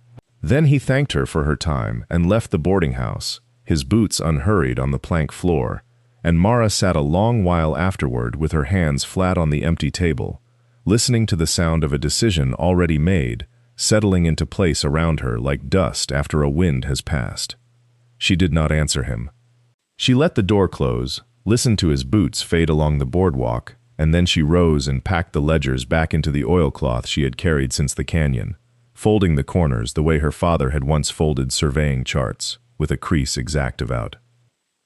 Then he thanked her for her time and left the boarding house, his boots unhurried on the plank floor, and Mara sat a long while afterward with her hands flat on the empty table, listening to the sound of a decision already made, settling into place around her like dust after a wind has passed. She did not answer him. She let the door close, listened to his boots fade along the boardwalk, and then she rose and packed the ledgers back into the oilcloth she had carried since the canyon, folding the corners the way her father had once folded surveying charts, with a crease exact about.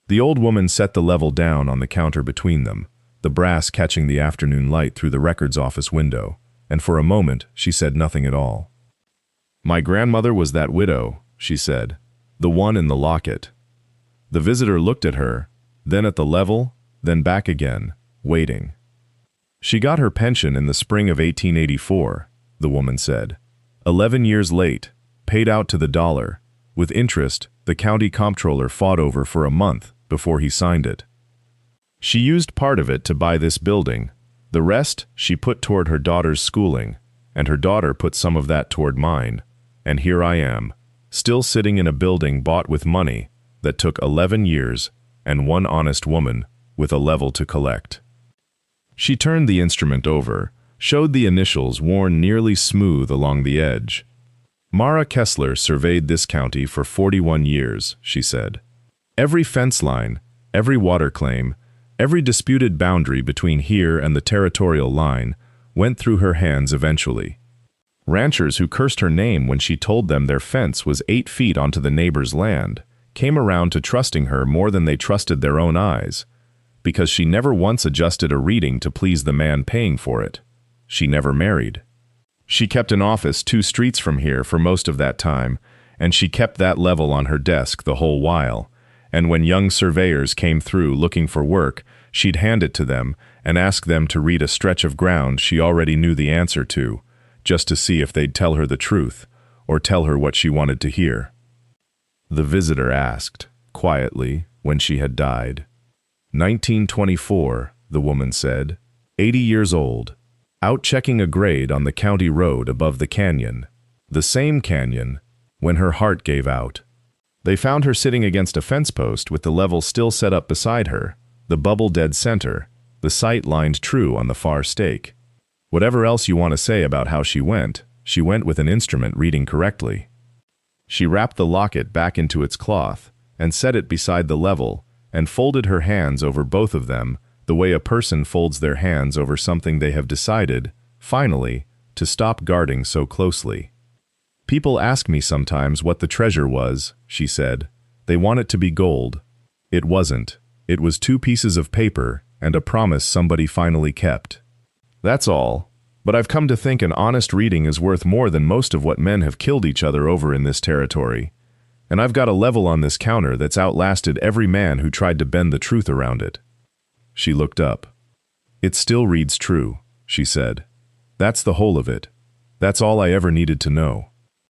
The old woman set the level down on the counter between them, the brass catching the afternoon light through the records office window, and for a moment she said nothing at all. "My grandmother was that widow," she said, "the one in the locket." The visitor looked at her, then at the level, then back again, waiting. "She got her pension in the spring of 1884, the woman said. 11 years late, paid out to the dollar, with interest the county comptroller fought over for a month before he signed it. She used part of it to buy this building. The rest she put toward her daughter's schooling, and her daughter put some of that toward mine. And here I am, still sitting in a building bought with money that took 11 years and one honest woman with a level to collect. She turned the instrument over, showed the initials worn nearly smooth along the edge. Mara Kessler surveyed this county for 41 years, she said. Every fence line, every water claim, every disputed boundary between here and the territorial line went through her hands eventually. Ranchers who cursed her name when she told them their fence was 8 feet onto the neighbor's land came around to trusting her more than they trusted their own eyes, because she never once adjusted a reading to please the man paying for it. She never married. She kept an office 2 streets from here for most of that time, and she kept that level on her desk the whole while. And when young surveyors came through looking for work, she'd hand it to them and ask them to read a stretch of ground she already knew the answer to, just to see if they'd tell her the truth, or tell her what she wanted to hear. The visitor asked, quietly, when she had died. 1924, the woman said, 80 years old, out checking a grade on the county road above the canyon. The same canyon, when her heart gave out. They found her sitting against a fence post with the level still set up beside her, the bubble dead center, the sight lined true on the far stake. Whatever else you want to say about how she went with an instrument reading correctly. She wrapped the locket back into its cloth and set it beside the level and folded her hands over both of them the way a person folds their hands over something they have decided, finally, to stop guarding so closely. People ask me sometimes what the treasure was, she said. They want it to be gold. It wasn't. It was 2 pieces of paper and a promise somebody finally kept. That's all. But I've come to think an honest reading is worth more than most of what men have killed each other over in this territory. And I've got a level on this counter that's outlasted every man who tried to bend the truth around it. She looked up. It still reads true, she said. That's the whole of it. That's all I ever needed to know.